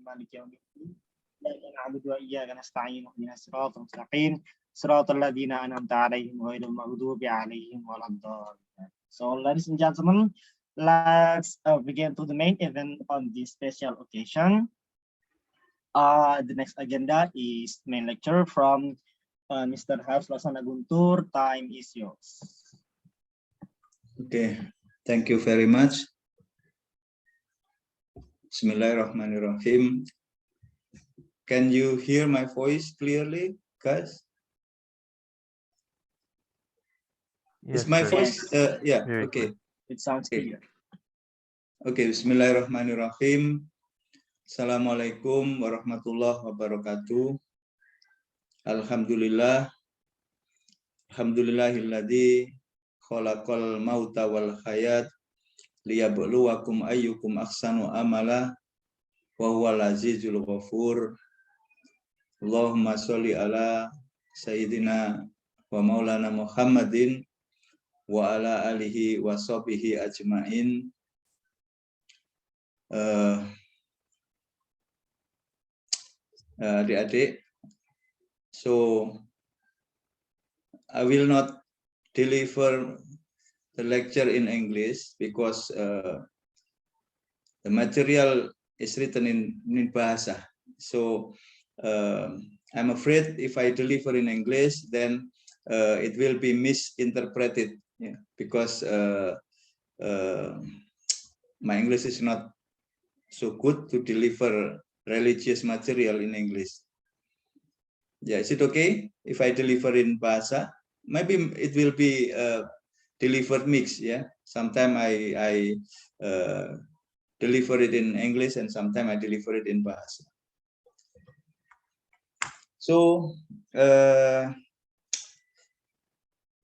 مالك يوم الدين إياك نعبد وإياك نستعين اهدنا الصراط المستقيم صراط الذين أنعمت عليهم غير المغضوب عليهم ولا الضالين. So ladies and gentlemen, let's begin to the main event on this special occasion. The next agenda is main lecture from Mr. Harus Laksana Guntur. Time is yours. Okay, thank you very much. Bismillahirrahmanirrahim. Can you hear my voice clearly, guys? Yes, Is my sir. voice? Yeah, Very okay. It sounds clear. Okay, Bismillahirrahmanirrahim. Assalamualaikum warahmatullahi wabarakatuh. Alhamdulillah. Alhamdulillahilladzi khalaqal mauta wal hayat liyabluwakum ayyukum ahsanu amala wa huwal azizul ghafur. Allahumma sholli ala sayyidina wa maulana Muhammadin wa ala alihi wa sahbihi ajmain. Adik-adik, so I will not deliver the lecture in English because the material is written in Bahasa. So I'm afraid if I deliver in English, then it will be misinterpreted, yeah, because my English is not so good to deliver religious material in English. Yeah, is it okay if I deliver in Bahasa? Maybe it will be delivered mixed. Yeah, sometimes I deliver it in English and sometimes I deliver it in Bahasa. So the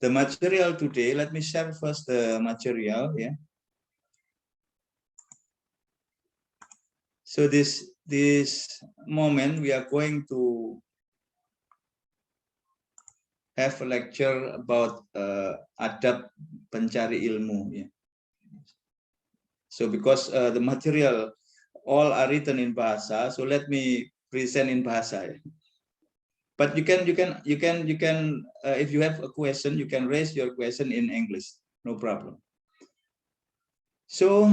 material today, let me share first the material. Yeah. So this moment we are going to have a lecture about adab pencari ilmu. Yeah. So because the material all are written in Bahasa, so let me present in Bahasa. Yeah. But you can if you have a question, you can raise your question in English, no problem. So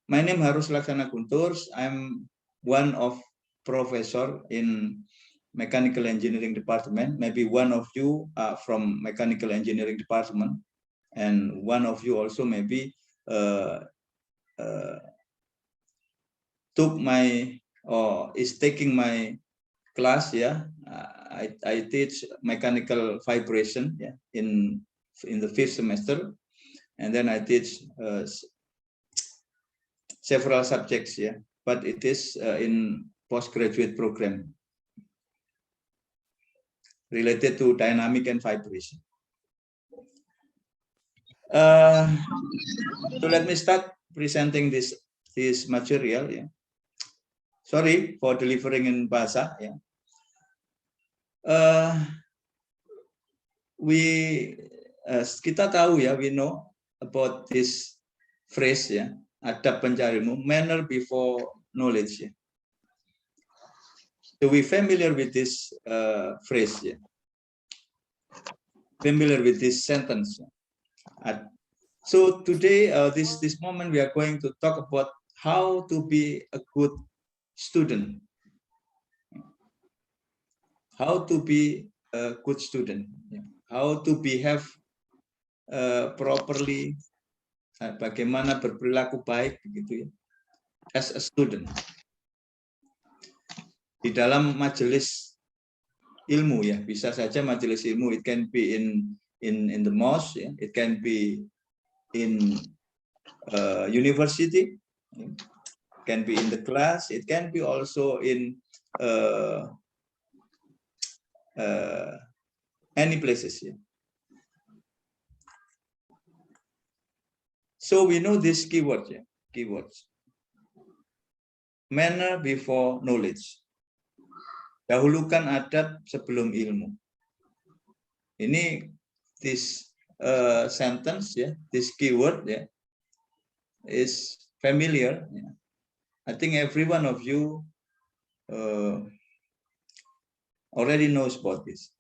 my name Harus Laksana Guntur. I'm one of professor in Mechanical Engineering Department. Maybe one of you are from Mechanical Engineering Department, and one of you also maybe took my or is taking my class. Yeah, I teach mechanical vibration. Yeah, in the 5th semester, and then I teach several subjects. Yeah, but it is in postgraduate program related to dynamic and vibration. So let me start presenting this material. Yeah. Sorry for delivering in Bahasa. Yeah. Kita tahu ya, we know about this phrase ya, adab pencari ilmu, manner before knowledge. Ya. So we familiar with this phrase, ya. Familiar with this sentence. Ya. So today, this moment, we are going to talk about how to be a good student. How to be a good student. Ya. How to behave properly, bagaimana berperilaku baik begitu ya, as a student di dalam majelis ilmu ya, bisa saja majelis ilmu, it can be in the mosque ya, it can be in university, it can be in the class, it can be also in any places ya. So we know this keyword, yeah, keywords. Manner before knowledge. Dahulukan adab sebelum ilmu. Ini this sentence, yeah, this keyword, yeah, is familiar, yeah, I think every one of you already knows about this.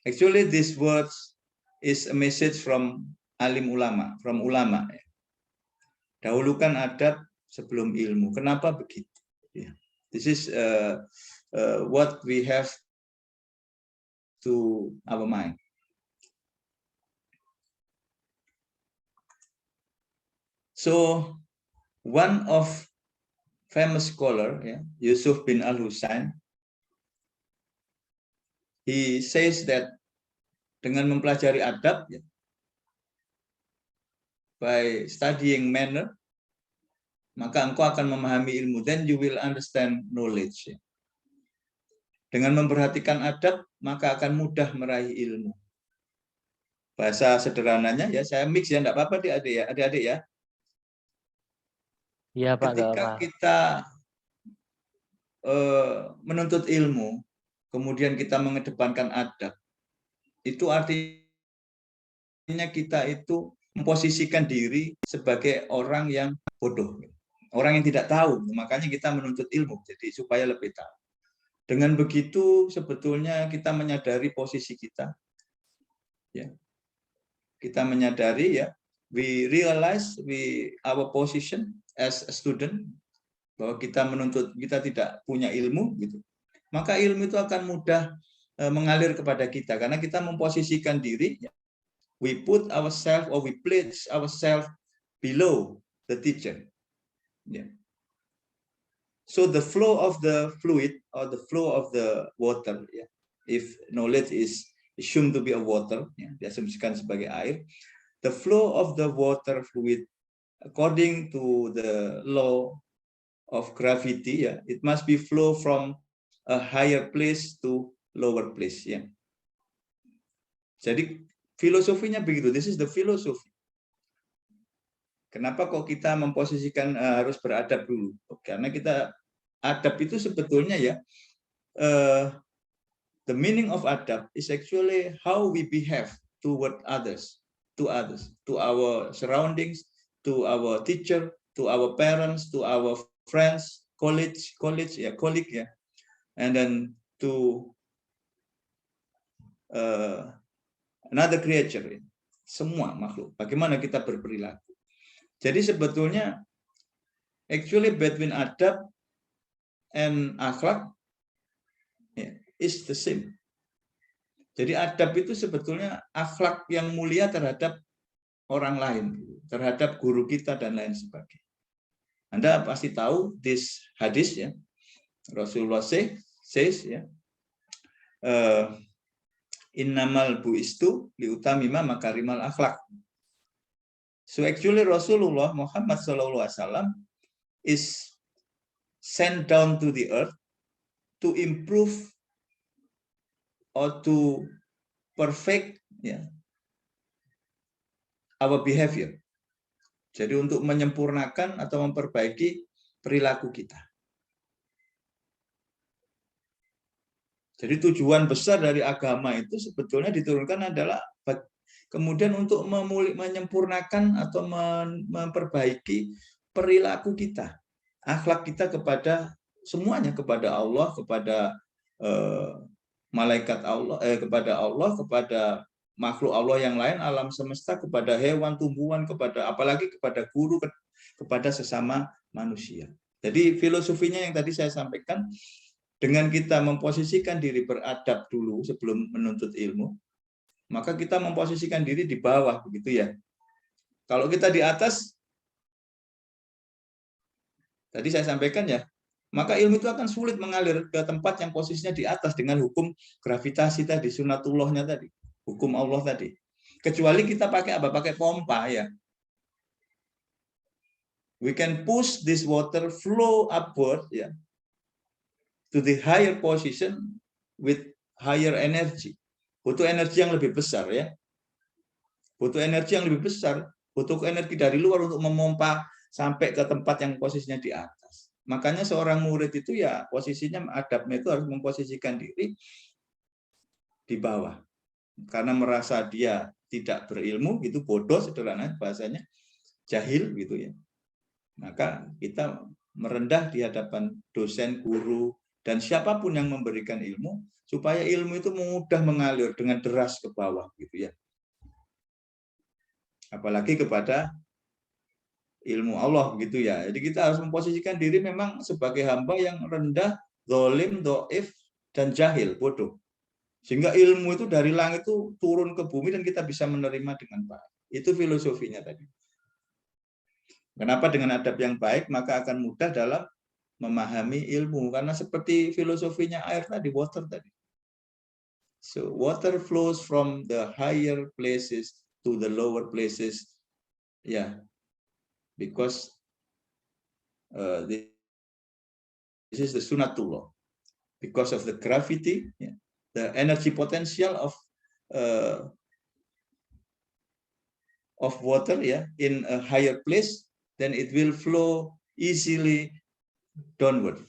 Actually, these words is a message from alim ulama, from ulama. Dahulukan adab sebelum ilmu. Kenapa begitu? This is what we have to our mind. So one of famous scholar, Yusuf bin Al-Husain, he says that dengan mempelajari adab, by studying manner, maka engkau akan memahami ilmu. Then you will understand knowledge. Dengan memperhatikan adab, maka akan mudah meraih ilmu. Bahasa sederhananya ya, saya mix ya, enggak apa-apa adik-adik ya. Iya Pak, Ketika kita menuntut ilmu, kemudian kita mengedepankan adab, itu artinya kita itu memposisikan diri sebagai orang yang bodoh, orang yang tidak tahu. Makanya kita menuntut ilmu, jadi supaya lebih tahu. Dengan begitu sebetulnya kita menyadari posisi kita, ya. Kita menyadari ya, we realize our position as a student, bahwa kita menuntut, kita tidak punya ilmu gitu. Maka ilmu itu akan mudah mengalir kepada kita karena kita memposisikan diri, ya. We put ourselves or we place ourselves below the teacher. Yeah. So the flow of the fluid or the flow of the water, yeah. If knowledge is assumed to be a water, yeah, diasumsikan sebagai air, the flow of the water fluid according to the law of gravity, yeah, it must be flow from a higher place to lower place, ya. Jadi filosofinya begitu. This is the philosophy. Kenapa kok kita memposisikan harus beradab dulu? Karena kita adab itu sebetulnya ya, the meaning of adab is actually how we behave toward others, to our surroundings, to our teacher, to our parents, to our friends, colleague ya, and then to another creature, semua makhluk. Bagaimana kita berperilaku? Jadi sebetulnya actually between adab and akhlak is the same. Jadi adab itu sebetulnya akhlak yang mulia terhadap orang lain, terhadap guru kita dan lain sebagainya. Anda pasti tahu this hadis ya. Rasulullah says ya, innamal buistu liutamima makarimal akhlak. So actually Rasulullah Muhammad SAW is sent down to the earth to improve or to perfect our behavior. Jadi untuk menyempurnakan atau memperbaiki perilaku kita. Jadi tujuan besar dari agama itu sebetulnya diturunkan adalah kemudian untuk menyempurnakan atau memperbaiki perilaku kita, akhlak kita kepada semuanya, kepada Allah, kepada malaikat Allah, kepada Allah, kepada makhluk Allah yang lain, alam semesta, kepada hewan, tumbuhan, kepada apalagi kepada guru, kepada sesama manusia. Jadi filosofinya yang tadi saya sampaikan, dengan kita memposisikan diri beradab dulu sebelum menuntut ilmu, maka kita memposisikan diri di bawah, begitu ya. Kalau kita di atas, tadi saya sampaikan ya, maka ilmu itu akan sulit mengalir ke tempat yang posisinya di atas dengan hukum gravitasi tadi, sunatullahnya tadi, hukum Allah tadi. Kecuali kita pakai apa? Pakai pompa ya. We can push this water flow upward ya, to the higher position with higher energy. Butuh energi yang lebih besar ya. Butuh energi yang lebih besar, butuh energi dari luar untuk memompa sampai ke tempat yang posisinya di atas. Makanya seorang murid itu ya posisinya adabnya itu harus memposisikan diri di bawah. Karena merasa dia tidak berilmu, itu bodoh sederhana bahasanya, jahil gitu ya. Maka kita merendah di hadapan dosen, guru, dan siapapun yang memberikan ilmu, supaya ilmu itu mudah mengalir dengan deras ke bawah, gitu ya. Apalagi kepada ilmu Allah, gitu ya. Jadi kita harus memposisikan diri memang sebagai hamba yang rendah, zalim, doif, dan jahil, bodoh. Sehingga ilmu itu dari langit itu turun ke bumi dan kita bisa menerima dengan baik. Itu filosofinya tadi. Kenapa dengan adab yang baik maka akan mudah dalam memahami ilmu, karena seperti filosofinya air tadi, water tadi. So water flows from the higher places to the lower places, yeah, because this is the sunnatullah, because of the gravity, yeah, the energy potential of water, yeah, in a higher place, then it will flow easily downward.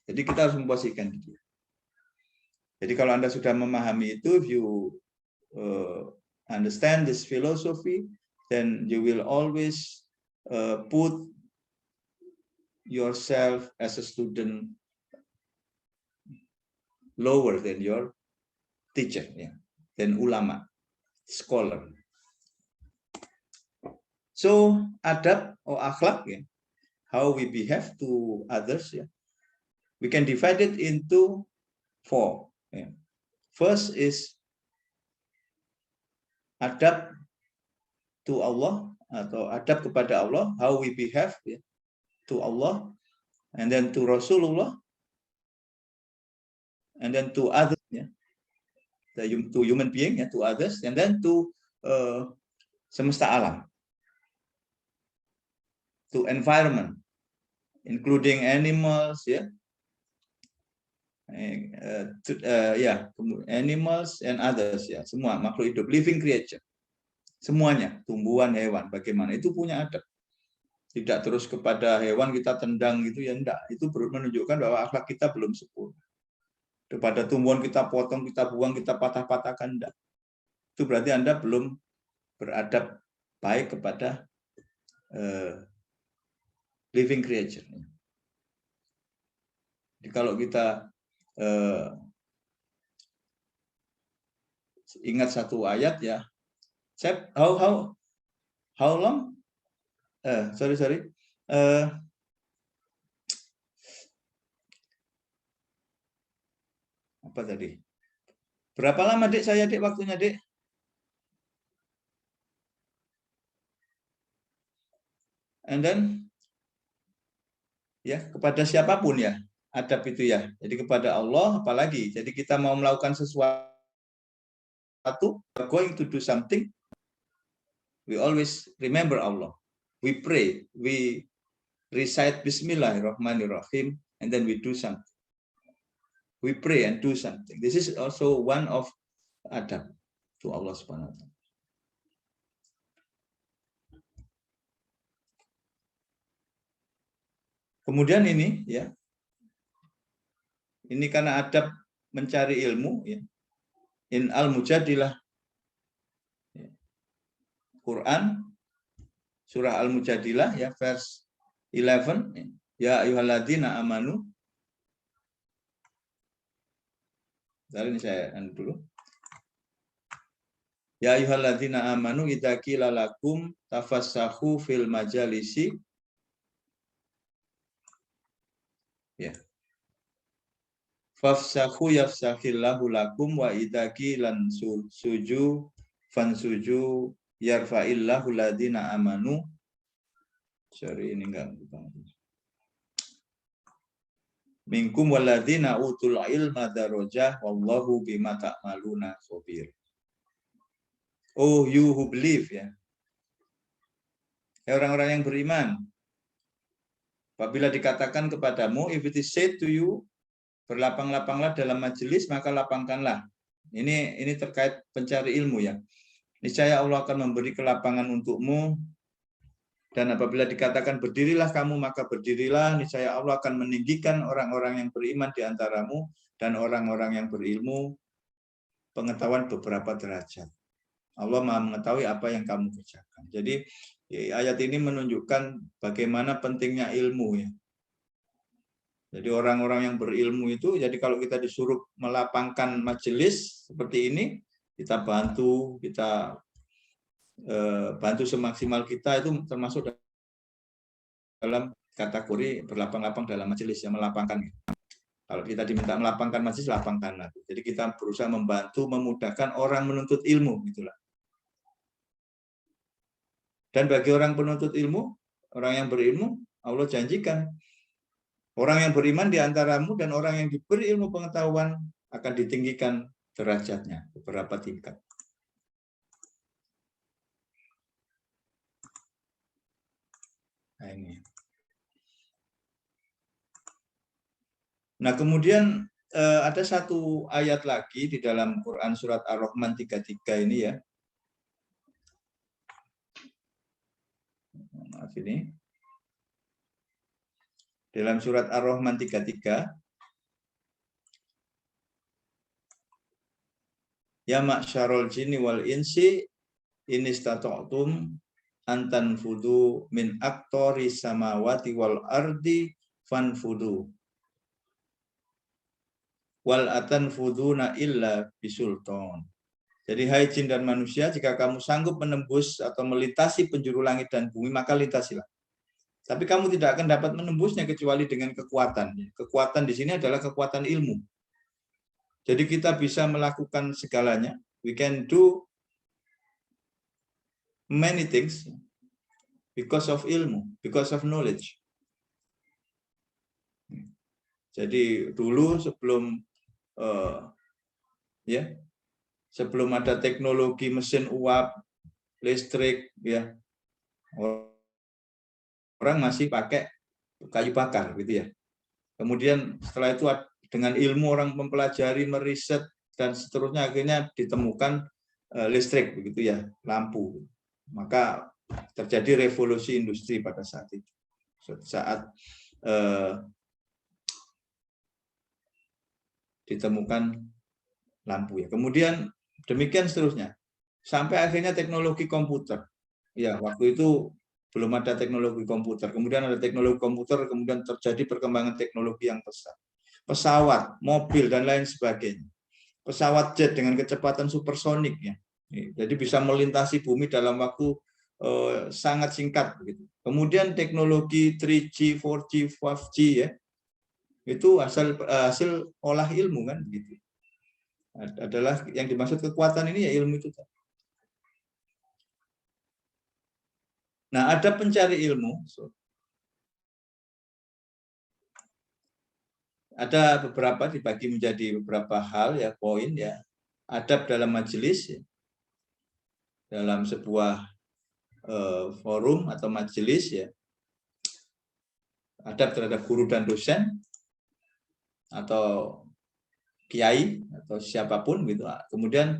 Jadi kita harus memposisikan itu. Jadi kalau Anda sudah memahami itu, if you understand this philosophy, then you will always put yourself as a student lower than your teacher, yeah, than ulama, scholar. So adab or akhlak, yeah, how we behave to others, yeah, we can divide it into 4. Yeah. First is adab to Allah, atau adab kepada Allah, how we behave, yeah, to Allah, and then to Rasulullah, and then to others, yeah, to human being, yeah, to others, and then to semesta alam, to environment, including animals, yeah, animals and others, ya, semua makhluk hidup, living creature, semuanya, tumbuhan, hewan, bagaimana itu punya adab. Tidak terus kepada hewan kita tendang gitu ya, enggak. Itu menunjukkan bahwa akhlak kita belum sempurna. Kepada tumbuhan kita potong, kita buang, kita patah-patahkan, enggak. Itu berarti Anda belum beradab baik kepada living creature. Jadi kalau kita ingat satu ayat, ya, how long? Sorry. Apa tadi? Berapa lama, Dek, saya, Dek, waktunya, Dek? And then, ya, kepada siapapun, ya, adab itu, ya. Jadi kepada Allah, apalagi. Jadi kita mau melakukan sesuatu, going to do something, we always remember Allah. We pray, we recite Bismillahirrahmanirrahim, and then we do something. We pray and do something. This is also one of adab to Allah Subhanahu wa Ta'ala. Kemudian ini, ya, ini karena adab mencari ilmu, ya. In Al-Mujadilah, ya, Quran, surah Al-Mujadilah, ya, verse 11, ya ayyuhalladzina amanu. Ini saya dulu. Ya ayyuhalladzina amanu idza qila lakum tafassahu fil majalisi, ya, fafsahu yafsahillahu lakum wa idza qila suju fansuju yarfa'illahu ladzina amanu. Sorry, ini enggak. Minkum walladzina utul ilma darajah wallahu bima ta'maluna khabir. Oh, you who believe, ya. Orang-orang yang beriman. Apabila dikatakan kepadamu, if it is said to you, berlapang-lapanglah dalam majelis, maka lapangkanlah. Ini terkait pencari ilmu, ya. Niscaya Allah akan memberi kelapangan untukmu. Dan apabila dikatakan berdirilah kamu, maka berdirilah. Niscaya Allah akan meninggikan orang-orang yang beriman di antaramu dan orang-orang yang berilmu pengetahuan beberapa derajat. Allah Maha mengetahui apa yang kamu kerjakan. Jadi ayat ini menunjukkan bagaimana pentingnya ilmu ya. Jadi orang-orang yang berilmu itu, jadi kalau kita disuruh melapangkan majelis seperti ini, kita bantu, kita bantu semaksimal kita, itu termasuk dalam kategori berlapang-lapang dalam majelis, yang melapangkan. Kalau kita diminta melapangkan majelis, lapangkan. Jadi kita berusaha membantu, memudahkan orang menuntut ilmu, gitulah. Dan bagi orang penuntut ilmu, orang yang berilmu, Allah janjikan, orang yang beriman di antaramu dan orang yang diberi ilmu pengetahuan akan ditinggikan derajatnya beberapa tingkat. Nah, ini. Nah, kemudian ada satu ayat lagi di dalam Quran surat Ar-Rahman 33 ini ya. Maaf ini. Dalam surat Ar-Rahman 33, ya ma'syarul jinni wal insi in istata'tum an tanfudu min aqtori samawati wal ardi fanfudu wal atanfuduna illa bisultan. Jadi hai jin dan manusia, jika kamu sanggup menembus atau melintasi penjuru langit dan bumi, maka lintasilah. Tapi kamu tidak akan dapat menembusnya kecuali dengan kekuatan. Kekuatan di sini adalah kekuatan ilmu. Jadi kita bisa melakukan segalanya. We can do many things because of ilmu, because of knowledge. Jadi dulu sebelum sebelum ada teknologi mesin uap, listrik, ya orang masih pakai kayu bakar, gitu ya. Kemudian setelah itu dengan ilmu orang mempelajari, meriset dan seterusnya, akhirnya ditemukan listrik, begitu ya, lampu. Maka terjadi revolusi industri pada saat itu. Saat ditemukan lampu ya. Kemudian demikian seterusnya. Sampai akhirnya teknologi komputer. Ya, waktu itu belum ada teknologi komputer. Kemudian ada teknologi komputer, kemudian terjadi perkembangan teknologi yang besar. Pesawat, mobil dan lain sebagainya. Pesawat jet dengan kecepatan supersonik ya. Jadi bisa melintasi bumi dalam waktu sangat singkat begitu. Kemudian teknologi 3G, 4G, 5G ya. Itu hasil olah ilmu kan begitu. Adalah yang dimaksud kekuatan ini ya ilmu itu. Nah, ada pencari ilmu. Ada beberapa dibagi menjadi beberapa hal ya, poin ya. Adab dalam majelis ya. Dalam sebuah forum atau majelis ya. Adab terhadap guru dan dosen atau kiai atau siapapun gitu. Kemudian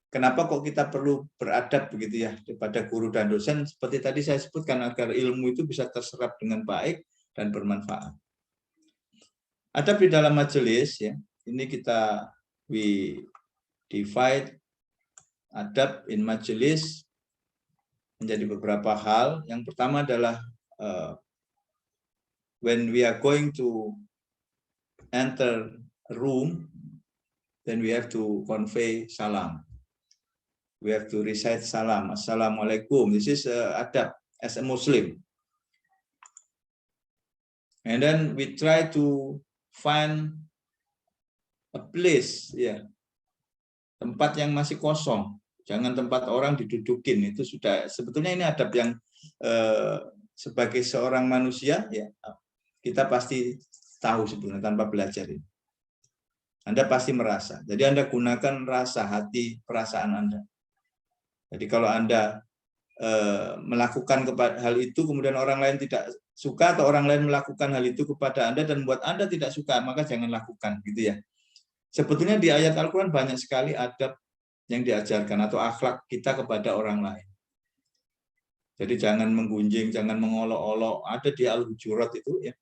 kenapa kok kita perlu beradab begitu ya kepada guru dan dosen, seperti tadi saya sebutkan, agar ilmu itu bisa terserap dengan baik dan bermanfaat. Adab di dalam majelis ya, ini kita divide adab in majelis menjadi beberapa hal. Yang pertama adalah when we are going to enter a room, then we have to convey salam. We have to recite salam. Assalamualaikum. This is adab as a Muslim. And then we try to find a place, ya, tempat yang masih kosong. Jangan tempat orang didudukin. Itu sudah sebetulnya ini adab yang sebagai seorang manusia, ya, kita pasti tahu sebetulnya tanpa belajar ini. Anda pasti merasa. Jadi Anda gunakan rasa, hati, perasaan Anda. Jadi kalau Anda melakukan hal itu, kemudian orang lain tidak suka, atau orang lain melakukan hal itu kepada Anda dan buat Anda tidak suka, maka jangan lakukan, gitu ya. Sebetulnya di ayat Al-Quran banyak sekali adab yang diajarkan atau akhlak kita kepada orang lain. Jadi jangan menggunjing, jangan mengolok-olok. Ada di Al-Hujurat itu ya.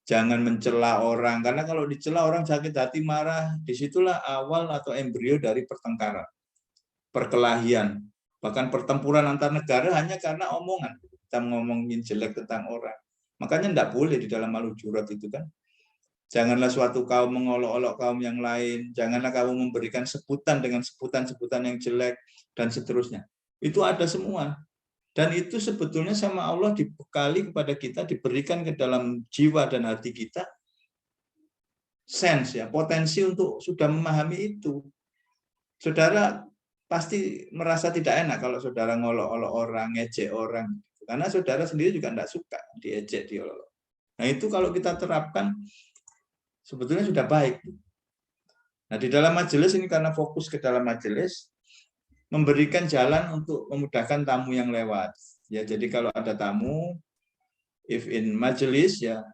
Jangan mencela orang, karena kalau dicela orang sakit hati, marah. Disitulah awal atau embrio dari pertengkaran, perkelahian. Bahkan pertempuran antar negara hanya karena omongan. Kita ngomongin jelek tentang orang. Makanya tidak boleh di dalam al-Hujurat itu kan. Janganlah suatu kaum mengolok-olok kaum yang lain. Janganlah kamu memberikan sebutan dengan sebutan-sebutan yang jelek dan seterusnya. Itu ada semua. Dan itu sebetulnya sama Allah dibekali kepada kita, diberikan ke dalam jiwa dan hati kita sense ya, potensi untuk sudah memahami itu. Saudara pasti merasa tidak enak kalau saudara ngolok-olok orang, ngejek orang. Karena saudara sendiri juga tidak suka diejek, diolok. Nah itu kalau kita terapkan sebetulnya sudah baik. Nah di dalam majelis ini karena fokus ke dalam majelis, memberikan jalan untuk memudahkan tamu yang lewat. Ya, jadi kalau ada tamu, if in majelis ya,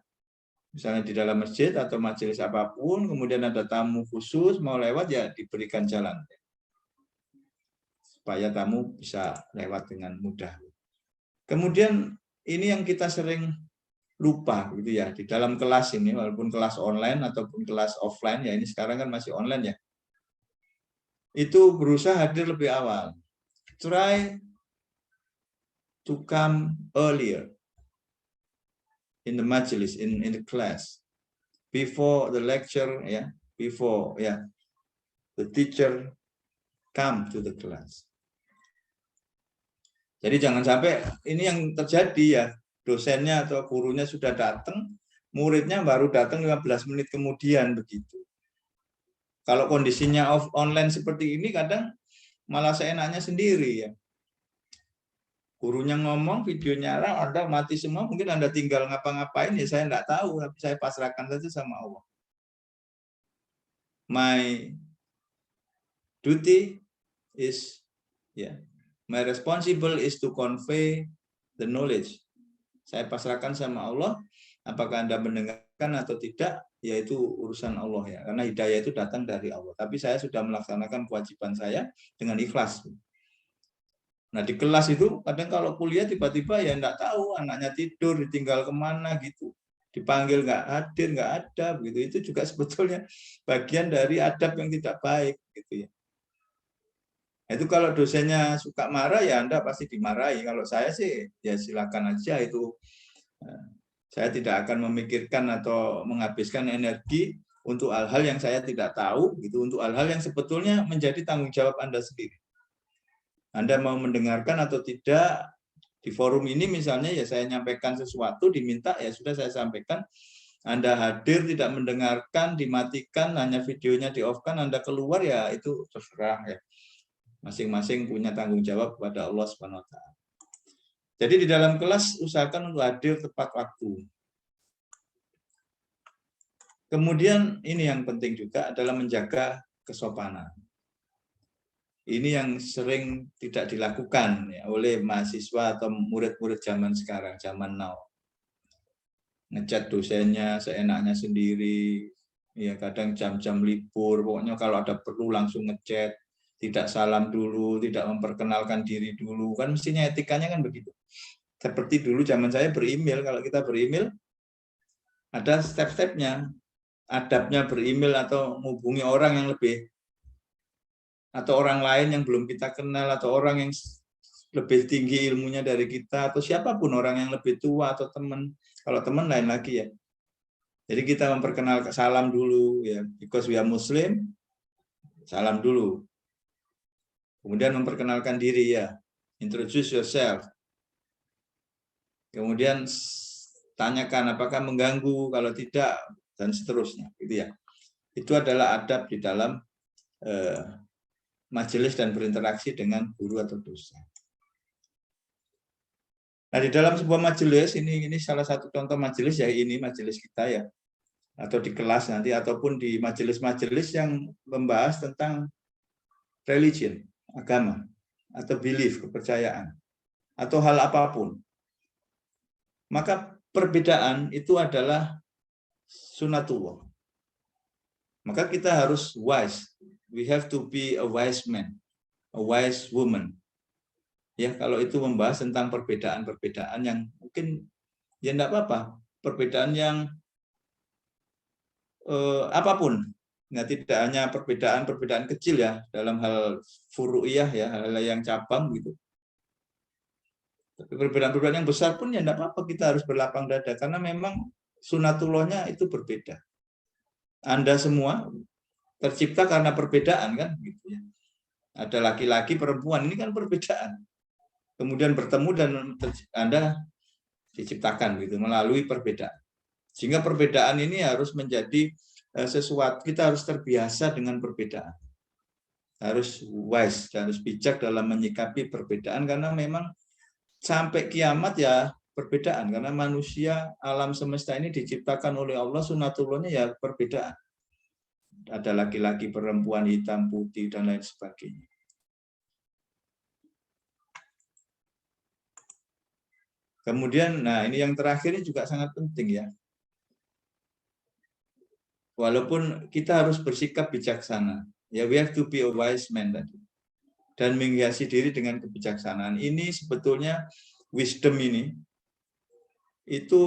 misalnya di dalam masjid atau majelis apapun, kemudian ada tamu khusus mau lewat ya diberikan jalan supaya tamu bisa lewat dengan mudah. Kemudian ini yang kita sering lupa gitu ya di dalam kelas ini, walaupun kelas online ataupun kelas offline ya, ini sekarang kan masih online ya. Itu berusaha hadir lebih awal. Try to come earlier in the majelis, in the class, before the lecture, ya, before ya, the teacher come to the class. Jadi jangan sampai ini yang terjadi ya, dosennya atau gurunya sudah datang, muridnya baru datang 15 menit kemudian begitu. Kalau kondisinya online seperti ini kadang malah seenaknya sendiri ya. Gurunya ngomong, video nyala, Anda mati semua, mungkin Anda tinggal ngapa-ngapain, ya saya enggak tahu, tapi saya pasrahkan saja sama Allah. My duty is, my responsible is to convey the knowledge. Saya pasrahkan sama Allah, apakah Anda mendengarkan atau tidak, yaitu urusan Allah ya, karena hidayah itu datang dari Allah. Tapi saya sudah melaksanakan kewajiban saya dengan ikhlas. Nah di kelas itu kadang kalau kuliah tiba-tiba ya enggak tahu, anaknya tidur, ditinggal kemana gitu, dipanggil nggak hadir, nggak ada begitu. Itu juga sebetulnya bagian dari adab yang tidak baik gitu ya. Itu kalau dosennya suka marah ya Anda pasti dimarahi. Kalau saya sih ya silakan aja itu. Saya tidak akan memikirkan atau menghabiskan energi untuk hal-hal yang saya tidak tahu gitu, untuk hal-hal yang sebetulnya menjadi tanggung jawab Anda sendiri. Anda mau mendengarkan atau tidak di forum ini misalnya ya saya nyampaikan sesuatu diminta ya sudah saya sampaikan. Anda hadir tidak mendengarkan, dimatikan, hanya videonya di-off-kan, Anda keluar ya itu terserah ya. Masing-masing punya tanggung jawab kepada Allah Subhanahu wa taala. Jadi di dalam kelas usahakan untuk hadir tepat waktu. Kemudian ini yang penting juga adalah menjaga kesopanan. Ini yang sering tidak dilakukan ya, oleh mahasiswa atau murid-murid zaman sekarang, zaman now. Ngechat dosennya seenaknya sendiri, ya kadang jam-jam libur, pokoknya kalau ada perlu langsung ngechat, tidak salam dulu, tidak memperkenalkan diri dulu, kan mestinya etikanya kan begitu. Seperti dulu zaman saya beremail, kalau kita beremail ada step-stepnya, adabnya beremail atau menghubungi orang yang lebih atau orang lain yang belum kita kenal atau orang yang lebih tinggi ilmunya dari kita atau siapapun orang yang lebih tua atau teman. Kalau teman lain lagi ya. Jadi kita memperkenalkan salam dulu ya, because we are Muslim, salam dulu. Kemudian memperkenalkan diri ya, introduce yourself. Kemudian tanyakan apakah mengganggu, kalau tidak dan seterusnya, gitu ya. Itu adalah adab di dalam majelis dan berinteraksi dengan guru atau dosen. Nah, di dalam sebuah majelis ini salah satu contoh majelis ya, ini majelis kita ya, atau di kelas nanti ataupun di majelis-majelis yang membahas tentang religion, agama atau belief, kepercayaan atau hal apapun. Maka perbedaan itu adalah sunatullah. Maka kita harus wise. We have to be a wise man, a wise woman. Ya, kalau itu membahas tentang perbedaan-perbedaan yang mungkin ya enggak apa-apa, perbedaan yang apapun, Nah, tidak hanya perbedaan kecil ya dalam hal furu'iyah ya, hal yang cabang gitu. Tapi perbedaan-perbedaan yang besar pun ya enggak apa-apa, kita harus berlapang dada karena memang sunatullahnya itu berbeda. Anda semua tercipta karena perbedaan kan gitu ya. Ada laki-laki, perempuan, ini kan perbedaan. Kemudian bertemu dan Anda diciptakan gitu melalui perbedaan. Sehingga perbedaan ini harus menjadi sesuatu, kita harus terbiasa dengan perbedaan. Harus wise, harus bijak dalam menyikapi perbedaan karena memang sampai kiamat ya perbedaan, karena manusia alam semesta ini diciptakan oleh Allah, sunatullahnya ya perbedaan. Ada laki-laki, perempuan, hitam, putih dan lain sebagainya. Kemudian, nah ini yang terakhir ini juga sangat penting ya. Walaupun kita harus bersikap bijaksana, ya we have to be a wise man tadi. Dan menghiasi diri dengan kebijaksanaan. Ini sebetulnya wisdom ini itu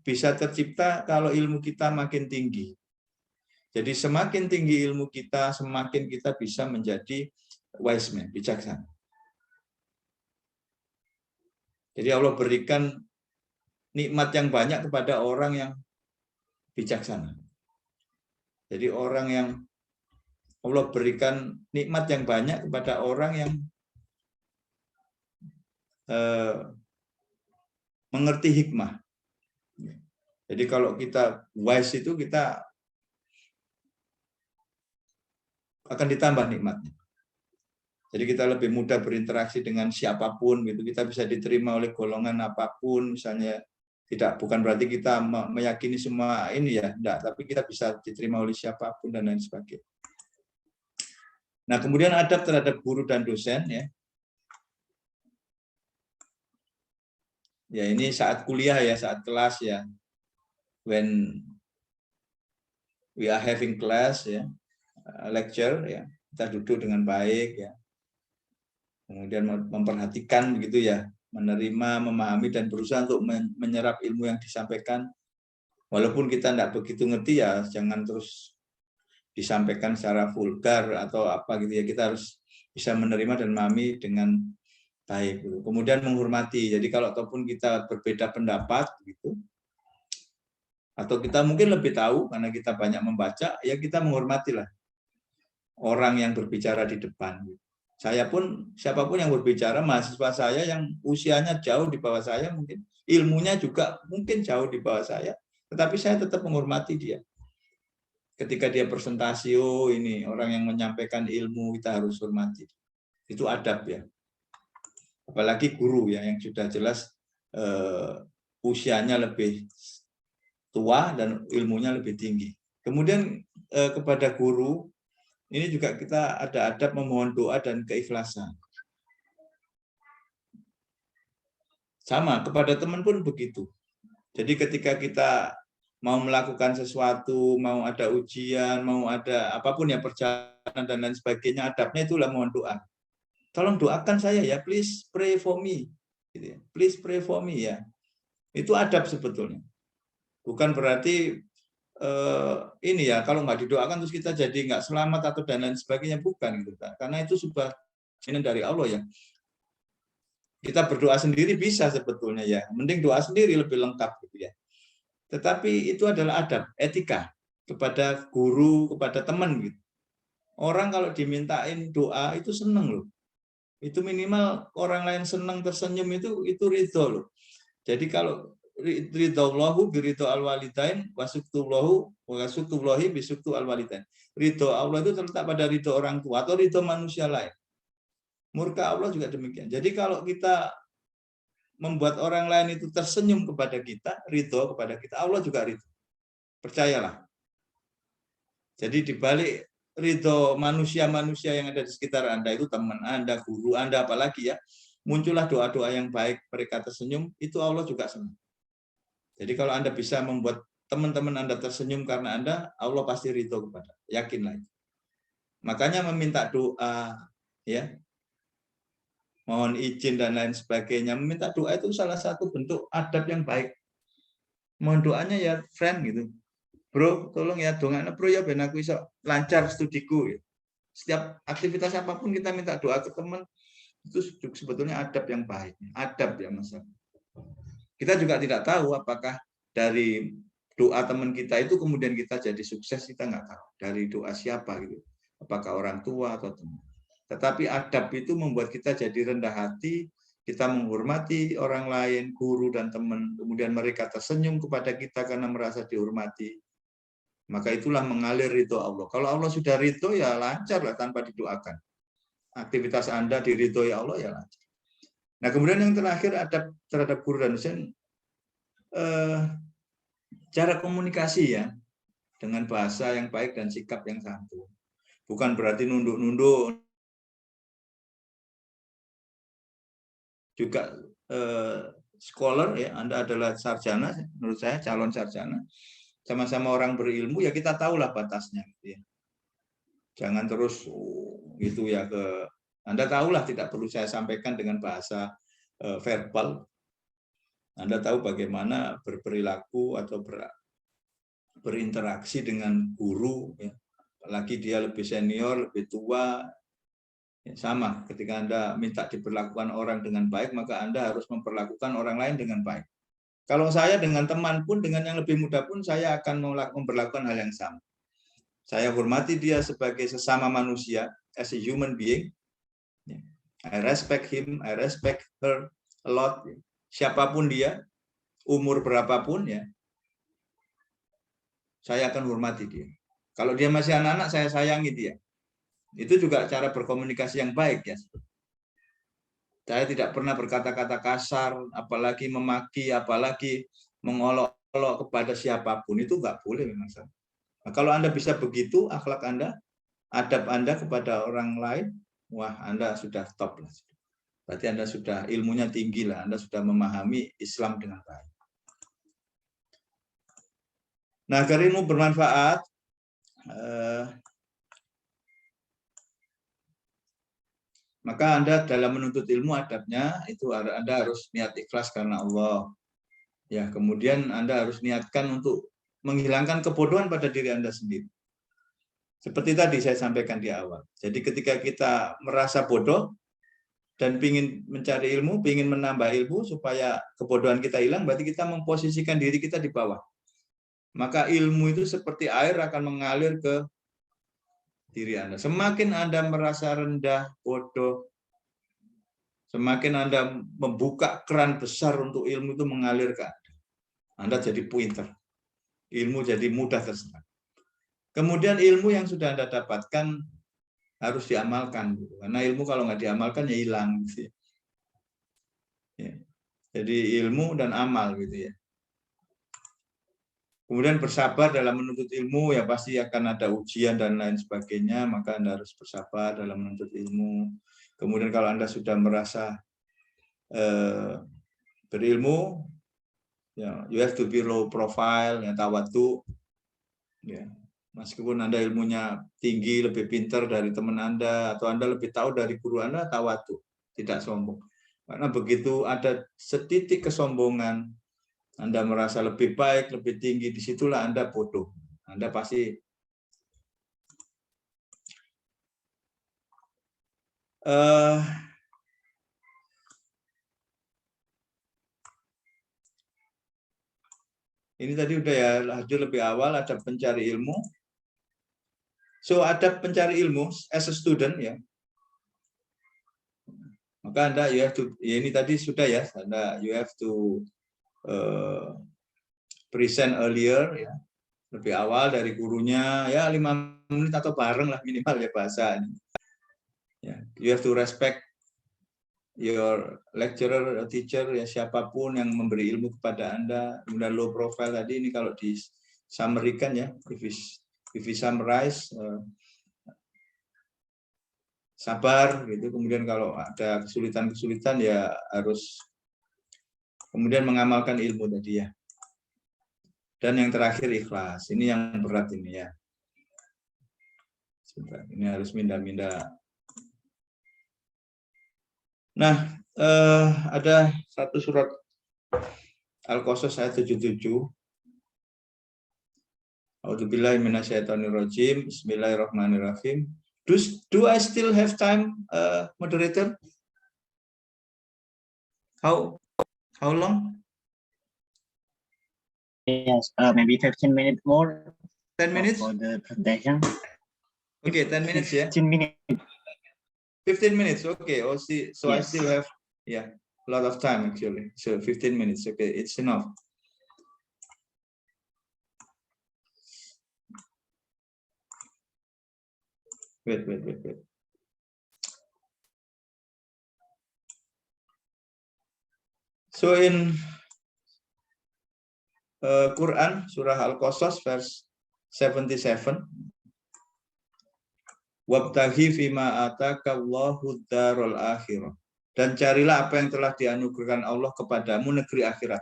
bisa tercipta kalau ilmu kita makin tinggi. Jadi semakin tinggi ilmu kita, semakin kita bisa menjadi wise man, bijaksana. Jadi Allah berikan nikmat yang banyak kepada orang yang bijaksana. Jadi orang yang Allah berikan nikmat yang banyak kepada orang yang mengerti hikmah. Jadi kalau kita wise itu kita akan ditambah nikmatnya. Jadi kita lebih mudah berinteraksi dengan siapapun gitu. Kita bisa diterima oleh golongan apapun, misalnya bukan berarti kita meyakini semua ini ya, enggak, tapi kita bisa diterima oleh siapapun dan lain sebagainya. Nah, kemudian adab terhadap guru dan dosen ya. Ya, ini saat kuliah ya, saat kelas ya. When we are having class ya, lecture ya, kita duduk dengan baik ya. Kemudian memperhatikan begitu ya, menerima, memahami dan berusaha untuk menyerap ilmu yang disampaikan. Walaupun kita tidak begitu ngerti ya, jangan terus disampaikan secara vulgar atau apa gitu ya. Kita harus bisa menerima dan memahami dengan baik. Kemudian menghormati. Jadi kalau ataupun kita berbeda pendapat gitu, atau kita mungkin lebih tahu karena kita banyak membaca, ya kita menghormatilah orang yang berbicara di depan. Saya pun, siapapun yang berbicara, mahasiswa saya yang usianya jauh di bawah saya, mungkin ilmunya juga mungkin jauh di bawah saya, tetapi saya tetap menghormati dia. Ketika dia presentasi, oh ini orang yang menyampaikan ilmu, kita harus hormati. Itu adab ya. Apalagi guru ya, yang sudah jelas usianya lebih tua dan ilmunya lebih tinggi. Kemudian kepada guru, ini juga kita ada adab memohon doa dan keikhlasan. Sama, kepada teman pun begitu. Jadi ketika kita mau melakukan sesuatu, mau ada ujian, mau ada apapun ya, perjalanan dan lain sebagainya, adabnya itulah mohon doa. Tolong doakan saya ya, please pray for me. Please pray for me ya. Itu adab sebetulnya. Bukan berarti ini ya, kalau nggak didoakan terus kita jadi nggak selamat atau dan lain sebagainya, bukan gitu kan. Karena itu sebuah ini dari Allah ya. Kita berdoa sendiri bisa sebetulnya ya, mending doa sendiri lebih lengkap gitu ya. Tetapi itu adalah adab, etika kepada guru, kepada teman gitu. Orang kalau dimintain doa itu seneng loh. Itu minimal orang lain senang tersenyum itu ridho loh. Jadi kalau ridhollahu biridho alwalidain wasuktullahi bisuktu alwalidain. Ridho Allah itu terletak pada ridho orang tua atau ridho manusia lain. Murka Allah juga demikian. Jadi kalau kita membuat orang lain itu tersenyum kepada kita, ridho kepada kita, Allah juga ridho. Percayalah. Jadi dibalik ridho manusia-manusia yang ada di sekitar Anda, itu teman Anda, guru Anda, apalagi ya, muncullah doa-doa yang baik, mereka tersenyum, itu Allah juga senang. Jadi kalau Anda bisa membuat teman-teman Anda tersenyum karena Anda, Allah pasti ridho kepada, yakinlah. Makanya meminta doa, ya, mohon izin dan lain sebagainya, meminta doa itu salah satu bentuk adab yang baik. Mohon doanya ya friend gitu. Bro, tolong ya dongakno bro ya ben aku iso lancar studiku ya. Setiap aktivitas apapun kita minta doa ke teman, itu sebetulnya adab yang baik, adab ya Mas. Kita juga tidak tahu apakah dari doa teman kita itu kemudian kita jadi sukses, kita nggak tahu dari doa siapa gitu, apakah orang tua atau teman. Tetapi adab itu membuat kita jadi rendah hati, kita menghormati orang lain, guru dan teman, kemudian mereka tersenyum kepada kita karena merasa dihormati. Maka itulah mengalir ridho Allah. Kalau Allah sudah ridho ya lancar lah tanpa didoakan. Aktivitas Anda diridhoi Allah ya lancar. Nah kemudian yang terakhir adab terhadap guru dan dosen, cara komunikasi ya dengan bahasa yang baik dan sikap yang santun. Bukan berarti nunduk-nunduk. Juga scholar ya, Anda adalah sarjana, menurut saya calon sarjana. Sama-sama orang berilmu ya kita tahulah batasnya gitu ya. Jangan terus gitu ya ke Anda tahulah tidak perlu saya sampaikan dengan bahasa verbal. Anda tahu bagaimana berperilaku atau berinteraksi dengan guru ya. Apalagi dia lebih senior, lebih tua. Ya, sama ketika Anda minta diperlakukan orang dengan baik, maka Anda harus memperlakukan orang lain dengan baik. Kalau saya dengan teman pun, dengan yang lebih muda pun, saya akan memperlakukan hal yang sama. Saya hormati dia sebagai sesama manusia, as a human being. I respect him, I respect her a lot. Siapapun dia, umur berapapun ya, saya akan hormati dia. Kalau dia masih anak-anak, saya sayangi dia. Itu juga cara berkomunikasi yang baik ya. Saya tidak pernah berkata-kata kasar, apalagi memaki, apalagi mengolok-olok kepada siapapun. Itu nggak boleh memang. Nah, kalau Anda bisa begitu, akhlak Anda, adab Anda kepada orang lain, wah Anda sudah top lah. Berarti Anda sudah ilmunya tinggi lah, Anda sudah memahami Islam dengan baik. Nah, agar ilmu bermanfaat, maka Anda dalam menuntut ilmu adabnya itu Anda harus niat ikhlas karena Allah. Ya, kemudian Anda harus niatkan untuk menghilangkan kebodohan pada diri Anda sendiri. Seperti tadi saya sampaikan di awal. Jadi ketika kita merasa bodoh dan ingin mencari ilmu, ingin menambah ilmu supaya kebodohan kita hilang, berarti kita memposisikan diri kita di bawah. Maka ilmu itu seperti air akan mengalir ke diri Anda. Semakin Anda merasa rendah, bodoh, semakin Anda membuka keran besar untuk ilmu itu mengalir ke Anda. Anda jadi pintar. Ilmu jadi mudah terserap. Kemudian ilmu yang sudah Anda dapatkan harus diamalkan. Karena ilmu kalau nggak diamalkan ya hilang. Jadi ilmu dan amal gitu ya. Kemudian bersabar dalam menuntut ilmu, ya pasti akan ada ujian dan lain sebagainya, maka Anda harus bersabar dalam menuntut ilmu. Kemudian kalau Anda sudah merasa berilmu, ya, you have to be low profile, ya, tawadhu. Ya. Meskipun Anda ilmunya tinggi, lebih pintar dari teman Anda, atau Anda lebih tahu dari guru Anda, tawadhu, tidak sombong. Karena begitu ada setitik kesombongan, Anda merasa lebih baik, lebih tinggi, disitulah Anda bodoh. Anda pasti ini tadi udah ya, hadir lebih awal, ada pencari ilmu. So, ada pencari ilmu as a student ya. Maka Anda you have to, ya ini tadi sudah ya, Anda you have to present earlier ya, lebih awal dari gurunya ya 5 menit atau bareng lah minimal ya bahasa ini. Ya, you have to respect your lecturer, teacher ya, siapapun yang memberi ilmu kepada Anda. Kemudian low profile tadi ini kalau di summary-kan ya, if we summarize, sabar gitu. Kemudian kalau ada kesulitan-kesulitan ya harus kemudian mengamalkan ilmu tadi ya. Dan yang terakhir ikhlas. Ini yang berat ini ya. Sebentar, ini harus minda-minda. Nah, ada satu surat Al-Qasas ayat 77. A'udzubillahi minasyaitonirrajim. Bismillahirrahmanirrahim. Do I still have time, moderator? How long? Yes, maybe 15 minutes more 10 minutes? for the presentation. Okay, 10 minutes, yeah. 15 minutes. 15 minutes, okay. Oh, see, so I Yes. still have, yeah, a lot of time actually. So 15 minutes, okay, it's enough. Wait. So in Quran, Surah Al-Qasas, verse 77, Wabtaghi fima ataka Allahu darul akhirah. Dan carilah apa yang telah dianugerahkan Allah kepadamu, negeri akhirat.